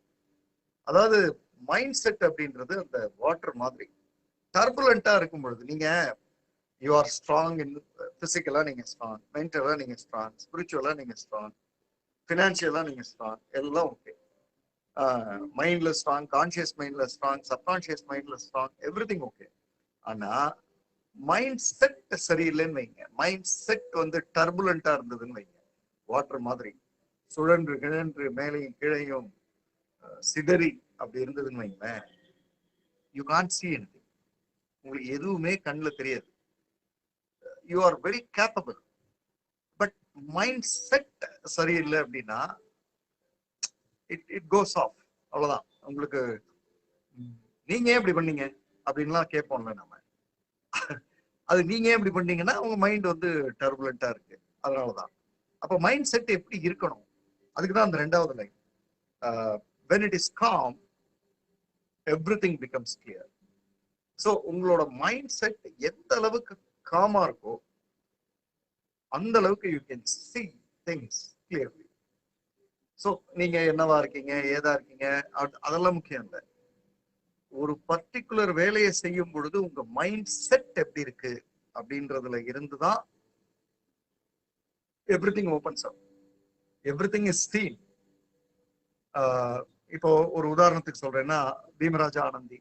அதாவது மைண்ட் செட் அப்படின்றது அந்த வாட்டர் மாதிரி டர்புலண்டா இருக்கும் பொழுது, நீங்க யூ ஆர் ஸ்ட்ராங் இன் பிசிக்கலா, நீங்க ஸ்ட்ராங் மென்டலா, நீங்க ஸ்ட்ராங் ஸ்பிரிச்சுவலா, நீங்க ஸ்ட்ராங் ஃபினான்ஷியலா, நீங்க ஸ்ட்ராங், எல்லாம் ஓகே. மைண்ட்ல ஸ்ட்ராங், கான்சியஸ் மைண்ட்ல ஸ்ட்ராங், சப்கான்சியஸ் மைண்ட்ல ஸ்ட்ராங், எவ்ரிதிங் ஓகே. ஆனா மைண்ட் செட் சரியில்லைன்னு வைங்க, மைண்ட் செட் வந்து டர்புலண்டா இருந்ததுன்னு வைங்க, வாட்டர் மாதிரி சுழன்று கிழன்று மேலையும் கீழையும் சிதறி அப்படி இருந்ததுன்னு வைங்களேன், யூ கான்ட் சீ எனிதிங், உங்களுக்கு எதுவுமே கண்ணில் தெரியாது. You are very capable, but mind set சரியில்லை அப்படின்னா இட் கோஸ் ஆஃப், அவ்வளவுதான். உங்களுக்கு நீங்க ஏன் இப்படி பண்ணீங்க அப்படின்லாம் கேட்போம்ல நம்ம, அது நீங்க ஏன் இப்படி பண்ணீங்கன்னா உங்க மைண்ட் வந்து டர்புலண்டா இருக்கு, அதனாலதான். அப்ப மைண்ட் செட் எப்படி இருக்கணும், அதுக்குதான் அந்த ரெண்டாவது line, when it is calm everything becomes clear. So உங்களோட மைண்ட் செட் எந்த அளவுக்கு காமா இருக்கோ அந்த அளவுக்கு you can see things clearly. So நீங்க என்னவா இருக்கீங்க, ஏதா இருக்கீங்க, அதெல்லாம் முக்கியம் இல்லை. ஒரு பர்டிகுலர் வேலையை செய்யும் பொழுது உங்க மைண்ட் செட் எப்படி இருக்கு அப்படின்றதுல இருந்துதான் everything opens up, everything is scene. இப்போ ஒரு உதாரணத்துக்கு சொல்றேன்னா, பீமராஜா ஆனந்தி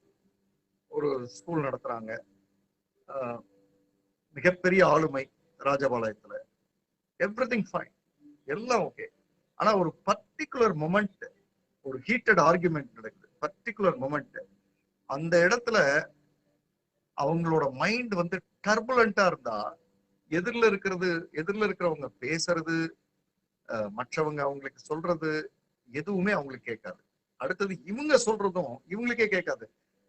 ஒரு ஸ்கூல் நடத்துறாங்க, மிகப்பெரிய ஆளுமை ராஜபாளையத்துல, எவ்ரிதிங் ஃபைன், எல்லாம் ஓகே. ஆனா ஒரு பர்டிகுலர் மொமெண்ட், ஒரு ஹீட்டட் ஆர்குமெண்ட் நடக்குது, பர்டிகுலர் மொமெண்ட், அந்த இடத்துல அவங்களோட மைண்ட் வந்து டர்புலண்டா இருந்தா எதிரில் இருக்கிறவங்க பேசுறது, மற்றவங்க அவங்களுக்கு சொல்றது எதுவுமே அவங்களுக்கு கேட்காது. அடுத்தது இவங்க சொல்றதும் இவங்களுக்கே கேட்காது.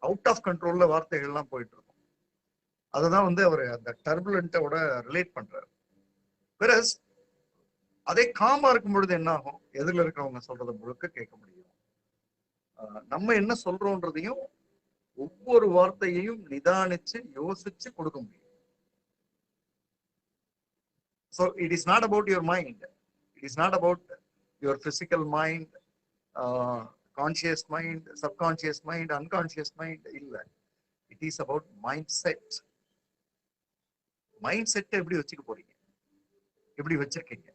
அவுட் ஆஃப் கண்ட்ரோல்ல வார்த்தைகள்லாம் போயிட்டு இருக்கும். அததான் வந்து அவர் அந்த டர்புலண்டோட ரிலேட் பண்றாரு. பிறஸ் அதே காமா இருக்கும் பொழுது என்ன ஆகும்? எதிரில் இருக்கிறவங்க சொல்றதை முழுக்க கேட்க முடியும். நம்ம என்ன சொல்றோன்றதையும் ஒவ்வொரு வார்த்தையையும் நிதானிச்சு யோசிச்சு கொடுக்க முடியும். So it is not about your mind. It is not about your physical mind, conscious mind, subconscious mind, unconscious mind. இல்ல. It is about mindset. Mindset எப்படி வச்சுக்க போறீங்க, எப்படி வச்சிருக்கீங்க,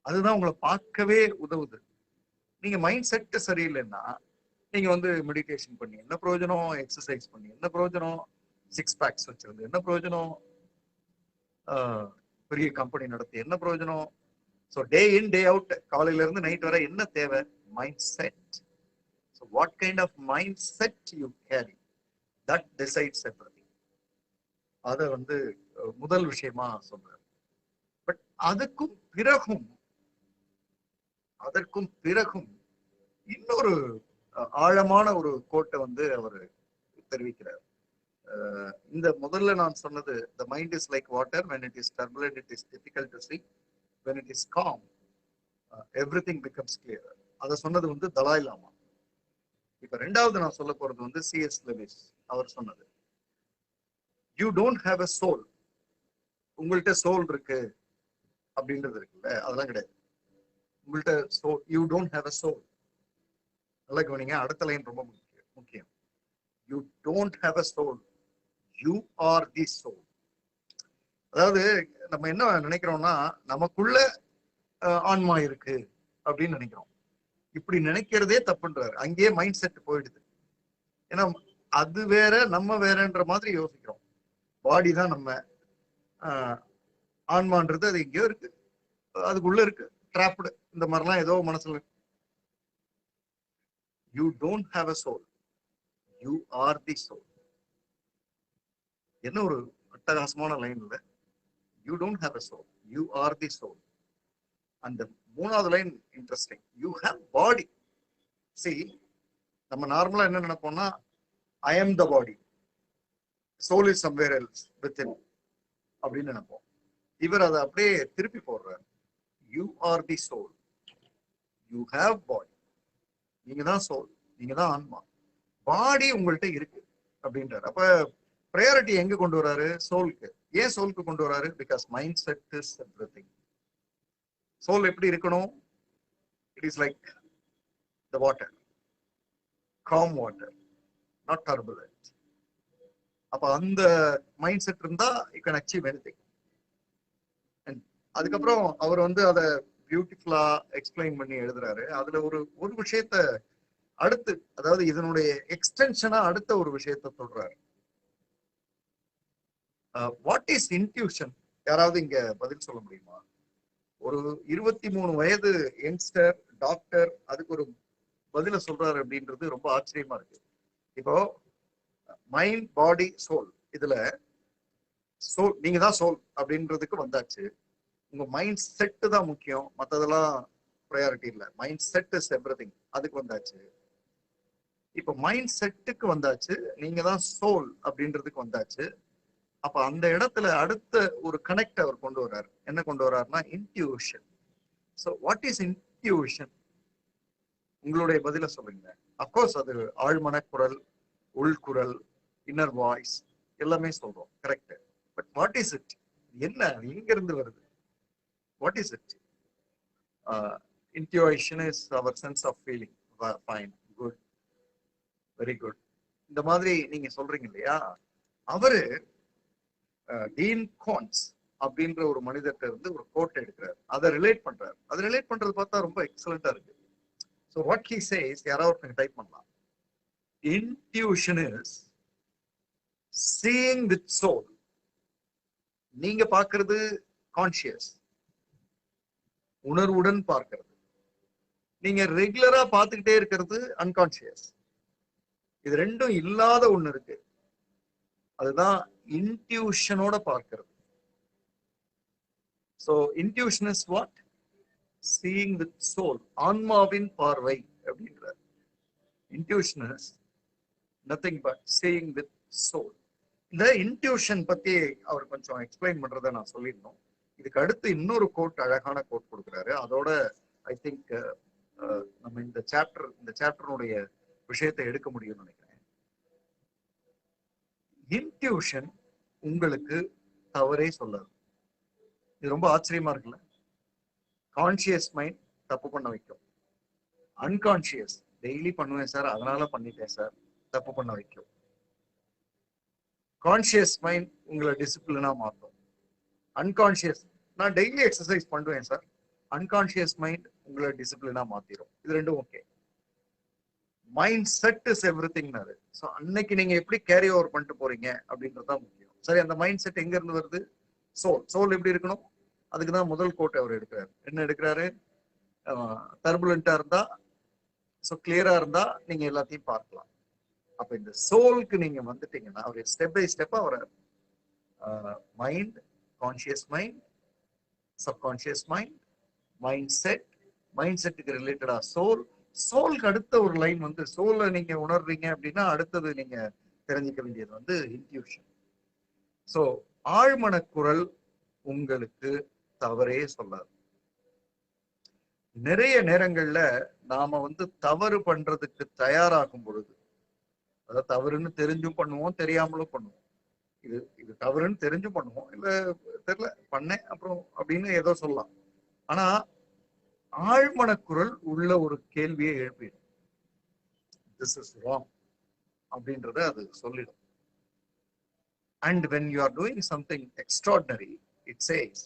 அதுதான் உங்களை பார்க்கவே உதவுது. நீங்க மைண்ட் செட் சரியில்லைன்னா நீங்க வந்து மெடிடேஷன் பண்ணி என்ன பிரயோஜனம், எக்ஸசைஸ் பண்ணி என்ன பிரயோஜனம், 6 பேக்ஸ் வச்சிருந்து என்ன பிரயோஜனம், பெரிய கம்பெனி நடத்தி என்ன பிரயோஜனம்? ஸோ டே இன் டே அவுட், காலையில இருந்து நைட் வரை என்ன தேவை? Mindset. So what kind of mind set you carry, that decides everything. அதை வந்து முதல் விஷயமா சொல்றாரு. பட் அதற்கும் பிறகும் இன்னொரு ஆழமான ஒரு கோட்டை வந்து அவர் தெரிவிக்கிறார். இந்த முதல்ல நான் சொன்னது, the mind is like water, when it is turbulent it is difficult to see, when it is calm everything becomes clear. அத சொன்னது வந்து தலாய் லாமா. இப்ப ரெண்டாவது நான் சொல்ல போறது வந்து C.S. Lewis. அவர் சொன்னது, you don't have a soul. உங்கள்கிட்ட சோல் இருக்கு அப்படின்றது இருக்குல்ல, அதெல்லாம் கிடையாது. உங்கள்கிட்ட soul, you don't have a soul. நல்லா கவனிங்க, அடுத்த லைன் ரொம்ப முக்கியம். You don't have a soul. You are the soul. அதாவது நம்ம என்ன நினைக்கிறோம்னா, நமக்குள்ள ஆன்மா இருக்கு அப்படின்னு நினைக்கிறோம். இப்படி நினைக்கிறதே தப்புன்றாரு. அங்கேயே மைண்ட் செட் போயிடுது. ஏன்னா அது வேற நம்ம வேறன்ற மாதிரி யோசிக்கிறோம். பாடி தான் நம்ம, ஆன்மான்றது அது எங்கேயோ இருக்கு, அதுக்குள்ள இருக்கு, ட்ராப்டு, இந்த மாதிரிலாம் ஏதோ மனசுல. You don't have a soul. You are the soul. என்ன ஒரு அட்டகாசமான லைன் இல்ல? You don't have a soul. You are the soul. அந்த மூணாவது line interesting. You have body. See, நம்ம நார்மலா என்ன நினைப்போம்னா, I am the body. Soul is somewhere else within அப்படின்னு நினைப்போம். இவர் அதை அப்படியே திருப்பி போடுறார். You are the soul. You have body. நீங்க தான் சோல், நீங்க தான் ஆன்மா. பாடி உங்கள்கிட்ட இருக்கு அப்படின்றாரு. அப்ப ப்ரையாரிட்டி எங்க கொண்டு வராரு? சோலுக்கு. ஏன் சோலுக்கு கொண்டு வராரு? Because mind set is everything. Soul எப்படி இருக்கணும்? It is like the water, calm water, not turbulent. அப்ப அந்த மைண்ட் செட் இருந்தா யூ கேன் அச்சீவ் எனிதிங். அதுக்கப்புறம் அவர் வந்து அதை பியூட்டிஃபுல்லா எக்ஸ்பிளைன் பண்ணி எழுதுறாரு. அதுல ஒரு விஷயத்த அடுத்து, அதாவது இதனுடைய எக்ஸ்டென்ஷனா அடுத்த ஒரு விஷயத்த சொல்றாரு. What is intuition? யாராவது இங்க பதில் சொல்ல முடியுமா? ஒரு 23 வயது யங்ஸ்டர் டாக்டர் அதுக்கு ஒரு பதில சொல்றாரு அப்படின்றது ரொம்ப ஆச்சரியமா இருக்கு. இப்போ மைண்ட், பாடி, சோல், இதுல சோல், நீங்க தான் சோல் அப்படின்றதுக்கு வந்தாச்சு. உங்க மைண்ட் செட் தான் முக்கியம், மற்றதெல்லாம் ப்ரையாரிட்டி இல்லை. மைண்ட் செட் இஸ் எவ்ரிதிங், அதுக்கு வந்தாச்சு. இப்ப மைண்ட் செட்டுக்கு வந்தாச்சு, நீங்க தான் சோல் அப்படின்றதுக்கு வந்தாச்சு. அப்ப அந்த இடத்துல அடுத்த ஒரு கனெக்ட் அவர் கொண்டு வர்றாரு. என்ன கொண்டு வர்றாருன்னா, intuition. So what is intuition? உங்களுடைய பதில சொல்லுங்க. அப்கோர்ஸ் அது ஆழ்மன குரல், உள்குரல், இன்னர் வாய்ஸ் எல்லாமே சொல்றோம், correct. But what is it? என்ன, எங்க இருந்து வருது? What is it? Intuition is our sense of feeling. Fine, good, very good. இந்த மாதிரி நீங்க சொல்றீங்க இல்லையா? அவரு டீன் கோன்ஸ் அப்படின்ற ஒரு மனிதர்கிட்ட இருந்து ஒரு கோட் எடுக்கிறார், அதை ரிலேட் பண்றாரு. அதை ரிலேட் பண்றது பார்த்தா ரொம்ப எக்ஸலண்டா இருக்கு. ஸோ வாட் ஹி சேஸ், யாராவது டைப் பண்ணலாம். Intuition is seeing with soul. நீங்க பார்க்கிறது கான்சியஸ், உணர்வுடன் பார்க்கிறது. நீங்க ரெகுலரா பார்த்துக்கிட்டே இருக்கிறது அன்கான்சியஸ். இது ரெண்டும் இல்லாத ஒண்ணு இருக்கு, அதுதான் இன்ட்யூஷனோட பார்க்கிறது. So intuition is what? Seeing with soul. ஆன்மாவின் பார்வை அப்படின்றார். Intuition is nothing but seeing with soul. இந்த இன்ட்யூஷன் பத்தி அவர் கொஞ்சம் எக்ஸ்பிளைன் பண்றதை நான் சொல்லியிருந்தோம். இதுக்கு அடுத்து இன்னொரு கோட், அழகான கோட் கொடுக்குறாரு. அதோட ஐ திங்க் நம்ம இந்த சாப்டருடைய விஷயத்தை எடுக்க முடியும்னு நினைக்கிறேன். இன்ட்யூஷன் உங்களுக்கு தவறே சொல்லாது. இது ரொம்ப ஆச்சரியமா இருக்குல்ல. கான்சியஸ் மைண்ட் தப்பு பண்ண வைக்கும். அன்கான்சியஸ் டெய்லி பண்ணுவேன் சார், அதனால பண்ணிட்டேன் சார், தப்பு பண்ண வைக்கும். கான்சியஸ் மைண்ட் உங்களை டிசிப்ளினா மாற்றும். அன்கான்சியஸ், நான் டெய்லி எக்ஸசைஸ் பண்ணுவேன் சார், அன்கான்சியஸ் மைண்ட் உங்களை டிசிப்ளினா மாத்திரும். இது ரெண்டும் okay. Mind set is everything. So அன்னைக்கு நீங்க எப்படி கேரி ஓவர் பண்ணிட்டு போறீங்க அப்படின்றதுதான் முக்கியம். சரி, அந்த மைண்ட் செட் எங்க இருந்து வருது? சோல். சோல் எப்படி இருக்கணும்? அதுக்குதான் முதல் கோட்டை அவர் எடுக்கிறாரு. என்ன எடுக்கிறாரு? டர்புலண்டா இருந்தா, ஸோ கிளியரா இருந்தா நீங்க எல்லாத்தையும் பார்க்கலாம். அப்ப இந்த சோலுக்கு நீங்க வந்துட்டீங்கன்னா அவர் ஸ்டெப் பை ஸ்டெப்பா அவர் mind, conscious mind, subconscious mind, mind set, mind செட்டுக்கு ரிலேட்டடா சோல், சோலுக்கு அடுத்த ஒரு லைன் வந்து சோலை நீங்க உணர்றீங்க அப்படின்னா அடுத்தது நீங்க தெரிஞ்சுக்க வேண்டியது வந்து இன்ட்யூஷன். சோ ஆழ்மனக்குரல் உங்களுக்கு தவறே சொல்லாது. நிறைய நேரங்கள்ல நாம வந்து தவறு பண்றதுக்கு தயாராகும் பொழுது, அதாவது தவறுன்னு தெரிஞ்சும் பண்ணுவோம், தெரியாமலும் பண்ணுவோம். இது தவறுன்னு தெரிஞ்சும் பண்ணுவோம், இல்ல தெரியல பண்ணேன் அப்புறம் அப்படின்னு ஏதோ சொல்லலாம். ஆனா ஆழ்மனக்குரல் உள்ள ஒரு கேள்வியை எழுப்பிடும். திஸ் இஸ் ராங் அப்படின்றத அது சொல்லிடும். And when you are doing something extraordinary, it says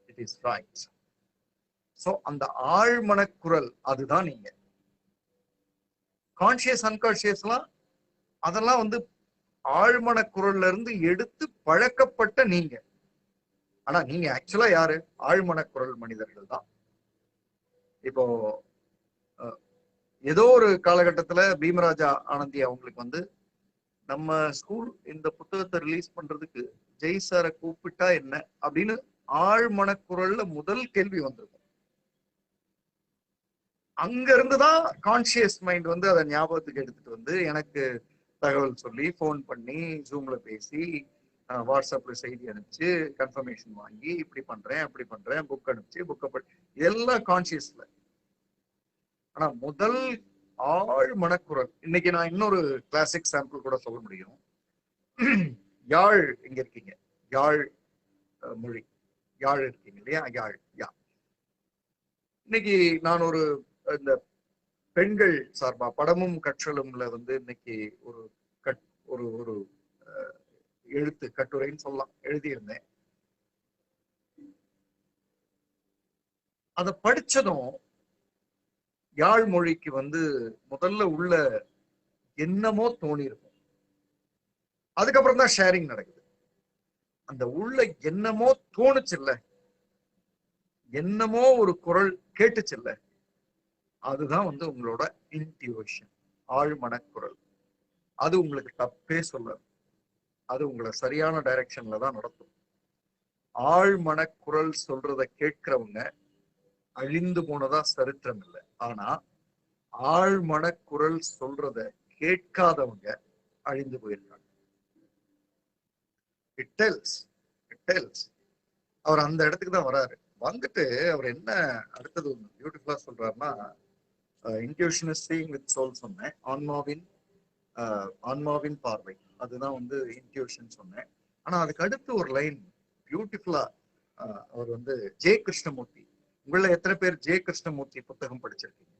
it is right. So அந்த ஆழ்மனக்குரல் அதுதான் நீங்க. கான்சியஸ் அன்கான்சியஸ்லாம் அதெல்லாம் வந்து ஆழ்மனக்குரல்ல இருந்து எடுத்து பழக்கப்பட்ட நீங்க. ஆனா நீங்க ஆக்சுவலா யாரு? ஆழ்மனக்குரல் மனிதர்கள் தான். இப்போ ஏதோ ஒரு காலகட்டத்துல பீமராஜா ஆனந்தி அவங்களுக்கு வந்து நம்ம ஸ்கூல் இந்த புத்தகத்தை ரிலீஸ் பண்றதுக்கு ஜெய் சாரை கூப்பிட்டா என்ன அப்படின்னு ஆழ்மனக்குரல்ல முதல் கேள்வி வந்திருக்கும். அங்க இருந்துதான் கான்சியஸ் மைண்ட் வந்து அதை ஞாபகத்துக்கு எடுத்துட்டு வந்து எனக்கு தகவல் சொல்லி, போன் பண்ணி, ஜூம்ல பேசி, வாட்ஸ்அப்ல செய்தி அனுப்பிச்சு, கன்ஃபர்மேஷன் வாங்கி, இப்படி பண்றேன் அப்படி பண்றேன், புக் அனுப்பிச்சு, புக்கை எல்லாம் கான்சியஸ்ல. ஆனா முதல் ஆழ் மனக்குரல், இன்னைக்கு நான் இன்னொரு கிளாசிக் சாம்பிள் கூட சொல்ல முடியும். யாழ் இங்க இருக்கீங்க, யாழ் மொழி, யாழ் இருக்கீங்க இல்லையா? யாழ், யா. இன்னைக்கு நான் ஒரு இந்த பெண்கள் சார்பா படமும் கற்றலும்ல வந்து இன்னைக்கு ஒரு ஒரு ஒரு எழுத்து கட்டுரைன்னு சொல்லலாம் எழுதியிருந்தேன். அதை படிச்சதும் யாழ் மொழிக்கு வந்து முதல்ல உள்ள என்னமோ தோணி இருக்கும். அதுக்கப்புறம் தான் ஷேரிங் நடக்குது. அந்த உள்ள என்னமோ தோணுச்சுல்ல, என்னமோ ஒரு குரல் கேட்டுச்சுல்ல, அதுதான் வந்து உங்களோட இன்ட்யூஷன், ஆழ்மனக்குரல். அது உங்களுக்கு தப்பே சொல்லாது, அது உங்களை சரியான டைரக்ஷன்ல தான் நடத்தும். ஆழ்மனக்குரல் சொல்றத கேட்கிறவங்க அழிந்து போனதா சரித்திரம் இல்லை. ஆனா ஆழ்மனக்குரல் சொல்றத கேட்காதவங்க அழிந்து போயிருக்காங்க. இட் டெல்ஸ். அவர் அந்த இடத்துக்கு தான் வராரு. வந்துட்டு அவர் என்ன அடுத்தது பியூட்டிஃபுல்லா சொல்றாருன்னா, intuition is seeing with soul சொன்னேன், ஆன்மாவின் பார்வை, அதுதான் வந்து இன்ட்யூஷன் சொன்னேன். ஆனா அதுக்கு அடுத்து ஒரு லைன் பியூட்டிஃபுல்லா அவர் வந்து ஜே கிருஷ்ணமூர்த்தி, உங்கள எத்தனை பேர் ஜே கிருஷ்ணமூர்த்தி புத்தகம் படிச்சிருக்கீங்க?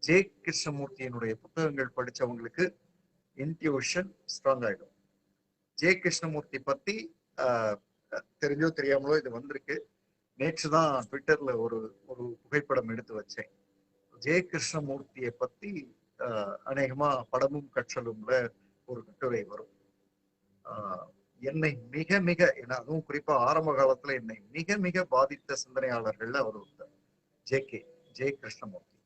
ஜே கிருஷ்ணமூர்த்தியினுடைய புத்தகங்கள் படிச்சவங்களுக்கு இன்ட்யூஷன் ஸ்ட்ராங் ஆயிடும். ஜே கிருஷ்ணமூர்த்தி பத்தி தெரிஞ்சோ தெரியாமலோ இது வந்திருக்கு. நேற்று தான் ட்விட்டர்ல ஒரு புகைப்படம் எடுத்து வச்சேன். ஜே கிருஷ்ணமூர்த்தியை பத்தி அநேகமா படமும் கற்றலும்ல ஒரு கட்டுரை வரும். என்னை மிக மிக, அதுவும் குறிப்பா ஆரம்ப காலத்துல என்னை மிக மிக பாதித்த சிந்தனையாளர்கள்ல அவர் ஒருத்தர். ஜே கிருஷ்ணமூர்த்தி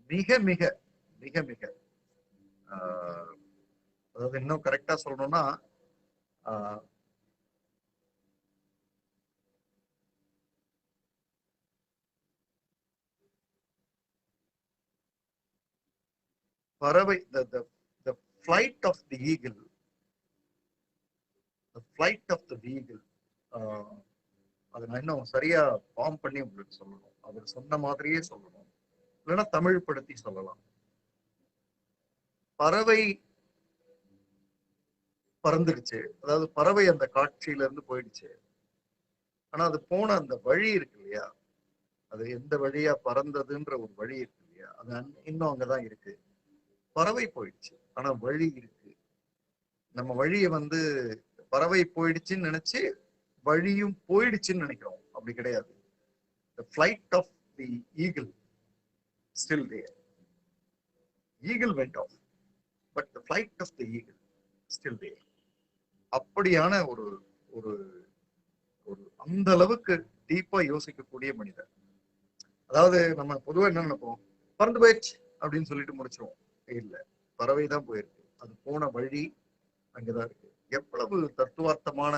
மிக மிக மிக மிக அதாவது இன்னும் கரெக்டா சொல்லணும்னா பறவை the flight of the eagle, the flight of the eagle, அதை நான் இன்னும் சரியா ஃபார்ம் பண்ணி உங்களுக்கு சொல்லணும். அவர் சொன்ன மாதிரியே சொல்லணும், இல்லைன்னா தமிழ் படுத்தி சொல்லலாம். பறவை பறந்துடுச்சு, அதாவது பறவை அந்த காட்சியில இருந்து போயிடுச்சு. ஆனா அது போன அந்த வழி இருக்கு இல்லையா, அது எந்த வழியா பறந்ததுன்ற ஒரு வழி இருக்கு இல்லையா, அது இன்னும் அங்கதான் இருக்கு. பறவை போயிடுச்சு, ஆனா வழி இருக்கு. நம்ம வழியை பறவை போயிடுச்சுன்னு நினைச்சு வழியும் போயிடுச்சுன்னு நினைக்கிறோம். அப்படி கிடையாது. The flight of the eagle still there. Eagle went off, but the flight of the eagle still there. அப்படியான ஒரு ஒரு ஒரு அந்த அளவுக்கு டீப்பா யோசிக்கக்கூடிய மனிதர். அதாவது நம்ம பொதுவா என்ன நினைப்போம், பறந்து போயிடுச்சு அப்படின்னு சொல்லிட்டு முடிச்சிருவோம். இல்ல, பறவை தான் போயிருக்கு, அது போன வழி அங்கதான் இருக்கு. எவ்வளவு தத்துவார்த்தமான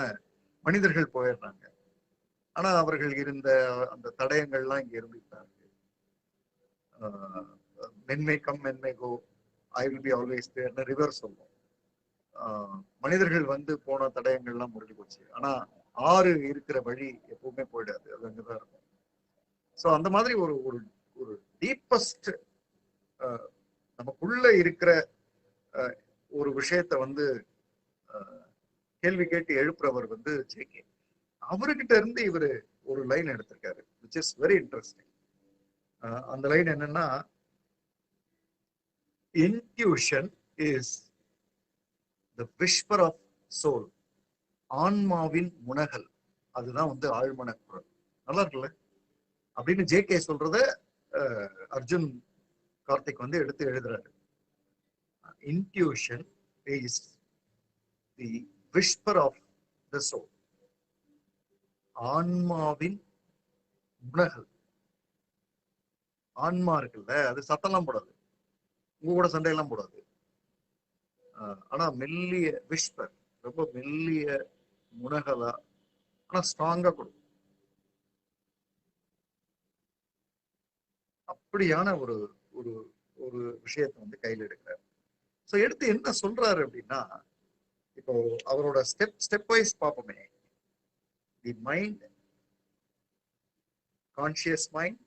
மனிதர்கள் போயிடுறாங்க, ஆனா அவர்கள் இருந்த அந்த தடயங்கள்லாம் இங்க இருந்துட்டாங்க. Men may come men may go, I will be always தேர்னு ரிவர் சொல்லுவோம். மனிதர்கள் போன தடயங்கள்லாம் முடிஞ்சு போச்சு, ஆனா ஆறு இருக்கிற வழி எப்பவுமே போயிடாது, அது அங்கதான் இருக்கும். ஸோ அந்த மாதிரி ஒரு ஒரு ஒரு டீப்பஸ்ட் நமக்குள்ள இருக்கிற ஒரு விஷயத்த கேள்வி கேட்டு எழுப்புறவர் ஜேகே. அவர்கிட்ட இருந்து இவரு ஒரு லைன் எடுத்திருக்காரு, which is very interesting. அந்த லைன் என்னன்னா, intuition is the whisper of soul. ஆன்மாவின் முனகல், அதுதான் ஆழ்மன குரல். நல்லா இருக்குல்ல அப்படின்னு ஜேகே சொல்றத அர்ஜுன் கார்த்திக் எடுத்து எழுதுறாரு. intuition is the whisper of the soul. ஆன்மாவின் முனகல். ஆன்மா இருக்குல்ல, அது சத்தம்லாம் போடாது, உங்க கூட சண்டையெல்லாம் போடாது. ஆனா மெல்லிய விஸ்பர், ரொம்ப மெல்லிய முனகலா, ஆனா ஸ்ட்ராங்கா கொடுக்கும். அப்படியான ஒரு ஒரு ஒரு விஷயத்தை கையில் எடுக்கிறார். ஸோ எடுத்து என்ன சொல்றாரு அப்படின்னா, இப்போ அவரோட ஸ்டெப் வைஸ் பார்ப்போமே. தி mind, conscious mind,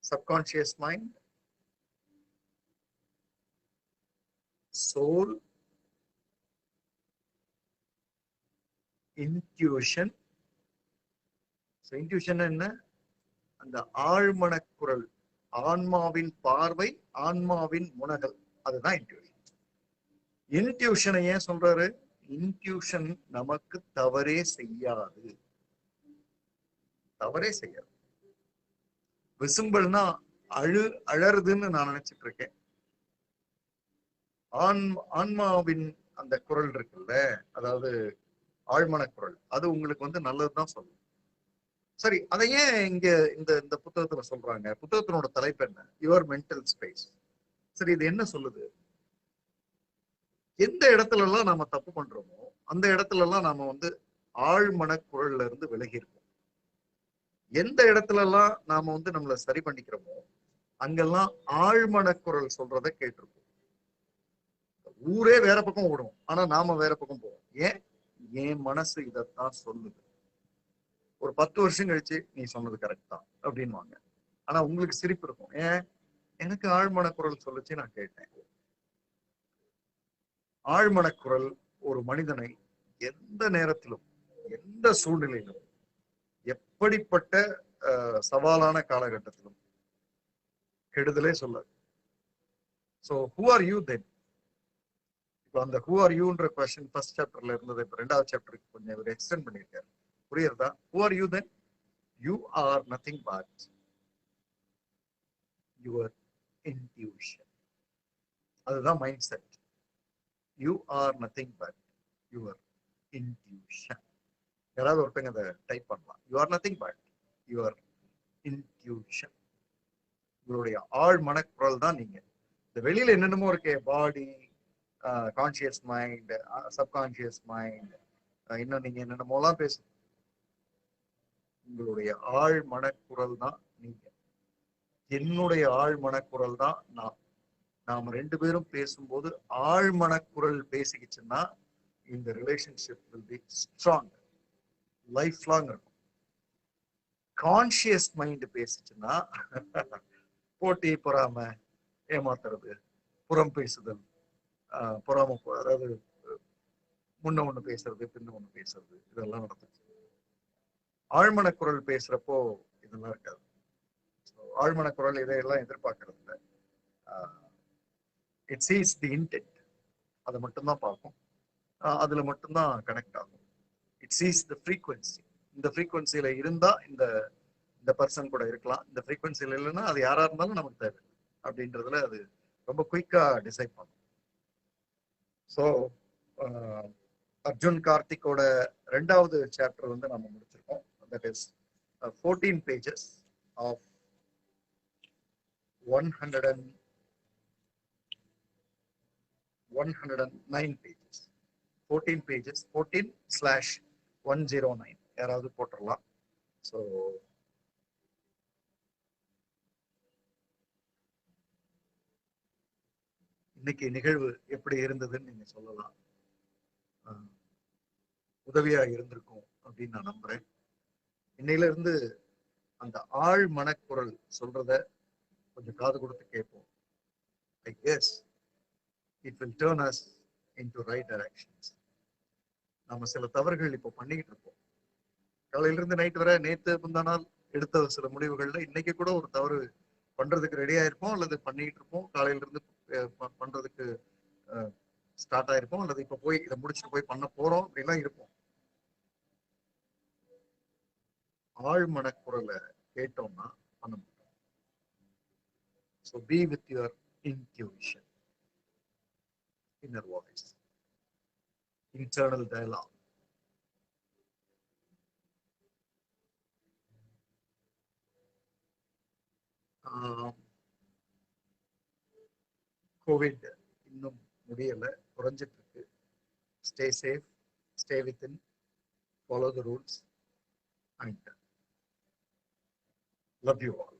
subconscious mind, soul, intuition. So intuition என்ன, அந்த ஆழ்மனக்குரல், ஆன்மாவின் பார்வை, ஆன்மாவின் முனகல், அதுதான் இன்ட்யூஷன். இன்ட்யூஷனை ஏன் சொல்றாரு? இன்ட்யூஷன் நமக்கு தவறே செய்யாது, தவறே செய்யாது. விசும்பல்னா அழறுதுன்னு நான் நினைச்சிட்டு இருக்கேன். ஆன்மாவின் அந்த குரல் இருக்குல்ல, அதாவது ஆழ்மன குரல், அது உங்களுக்கு நல்லதுதான் சொல்லும். சரி, அதை ஏன் இங்க இந்த இந்த புத்தகத்துல சொல்றாங்க? புத்தகத்தினோட தலைப்பு என்ன? Your mental space. சரி, இது என்ன சொல்லுது? எந்த இடத்துல எல்லாம் நாம தப்பு பண்றோமோ அந்த இடத்துல எல்லாம் நாம ஆழ்மன குரல்ல இருந்து விலகி இருக்கோம். எந்த இடத்துல எல்லாம் நாம நம்மளை சரி பண்ணிக்கிறோமோ அங்கெல்லாம் ஆழ்மன குரல் சொல்றதை கேட்டிருக்கோம். ஊரே வேற பக்கம் ஓடும், ஆனா நாம வேற பக்கம் போவோம். ஏன்? என் மனசு இதைத்தான் சொல்லுது. ஒரு 10 வருஷம் கழிச்சு நீ சொன்னது கரெக்ட் தான் அப்படின்வாங்க. ஆனா உங்களுக்கு சிரிப்பு இருக்கும். ஏன்? எனக்கு ஆழ்மன குரல் சொல்லுச்சு, நான் கேட்டேன். ஆழ்மன குரல் ஒரு மனிதனை எந்த நேரத்திலும், எந்த சூழ்நிலையிலும், எப்படிப்பட்ட சவாலான காலகட்டத்திலும் கெடுதலே சொல்லாது. ஸோ ஹூ ஆர் யூ தென்? இப்போ அந்த ஹூ ஆர் யூன்ற கொஸ்டின் ஃபர்ஸ்ட் சாப்டர்ல இருந்தது, இப்போ 2வது சாப்டருக்கு கொஞ்சம் இவர் எக்ஸ்டெண்ட் பண்ணியிருக்காரு. புரியுறதா? Who are you then? You are nothing but your intuition. அதுதான் mind set. You are nothing but your intuition. யாராவது ஒருத்தங்க அதை டைப் பண்ணலாம். You are nothing but your intuition. உங்களுடைய ஆழ் மனக்குரல் தான் நீங்க. இந்த வெளியில என்னென்னமோ இருக்கே, body, conscious mind, subconscious mind, இன்னும் நீங்க என்னென்னமோலாம் பேசு. உங்களுடைய ஆழ் மனக்குரல் தான் நீங்க. என்னுடைய ஆழ் மனக்குரல் தான் நான். நாம ரெண்டு பேரும் பேசும்போது ஆழ்மனக்குரல் பேசிக்கிச்சுன்னா இந்த relationship will be strong, life long இருக்கும். கான்சியஸ் மைண்ட் பேசிச்சுன்னா போட்டி, பொறாம, ஏமாத்துறது, புறம் பேசுதல், பொறாம, அதாவது முன்ன ஒண்ணு பேசுறது பின்ன ஒண்ணு பேசுறது, இதெல்லாம் நடந்துச்சு. ஆழ்மனக்குரல் பேசுறப்போ இதெல்லாம் இருக்காது. ஆழ்மனக்குரல் இதையெல்லாம் எதிர்பார்க்கறது இல்லை. இட் சீஸ் தி இன்டென்ட், அதை மட்டும்தான் பார்க்கும். அதுல மட்டும்தான் கனெக்ட் ஆகும். It sees the frequency. இந்த ஃப்ரீக்வன்சியில இருந்தா இந்த பர்சன் கூட இருக்கலாம், இந்த ஃப்ரீக்வன்சியில இல்லைன்னா அது யாரா இருந்தாலும் நமக்கு தேவை அப்படின்றதுல அது ரொம்ப குயிக்கா டிசைட் பண்ணும். ஸோ அர்ஜுன் கார்த்திக்கோட 2வது சாப்டர் வந்து நம்ம முடிச்சிருக்கோம். That is 14 pages of 109 pages. 14 pages, 14/109 யாராவது போட்டுடலாம். ஸோ இன்னைக்கு நிகழ்வு எப்படி இருந்ததுன்னு நீங்க சொல்லலாம். உதவியா இருந்திருக்கும் அப்படின்னு நான் நம்புறேன். இன்னையில இருந்து அந்த ஆழ் மனக்குரல் சொல்றத கொஞ்சம் காது கொடுத்து கேட்போம். I guess it will turn us into right directions. நம்ம சில தவறுகள் இப்போ பண்ணிக்கிட்டு இருக்கோம். காலையில இருந்து நைட் வரை, நேத்து முந்தா நாள் எடுத்த சில முடிவுகள்ல இன்னைக்கு கூட ஒரு தவறு பண்றதுக்கு ரெடியா இருப்போம், அல்லது பண்ணிட்டு இருப்போம். காலையில இருந்து பண்றதுக்கு ஸ்டார்ட் ஆயிருப்போம், அல்லது இப்ப போய் இதை முடிச்சுட்டு போய் பண்ண போறோம், அப்படிலாம் இருப்போம். ஆழ் மனக்குரலை கேட்டோம்னா பண்ண முடியும். So be with your intuition, inner voice, internal dialogue. Covid இன்னும் முடியல, குறைஞ்சிட்டு இருக்கு. Stay safe, stay within, follow the rules, and love you all.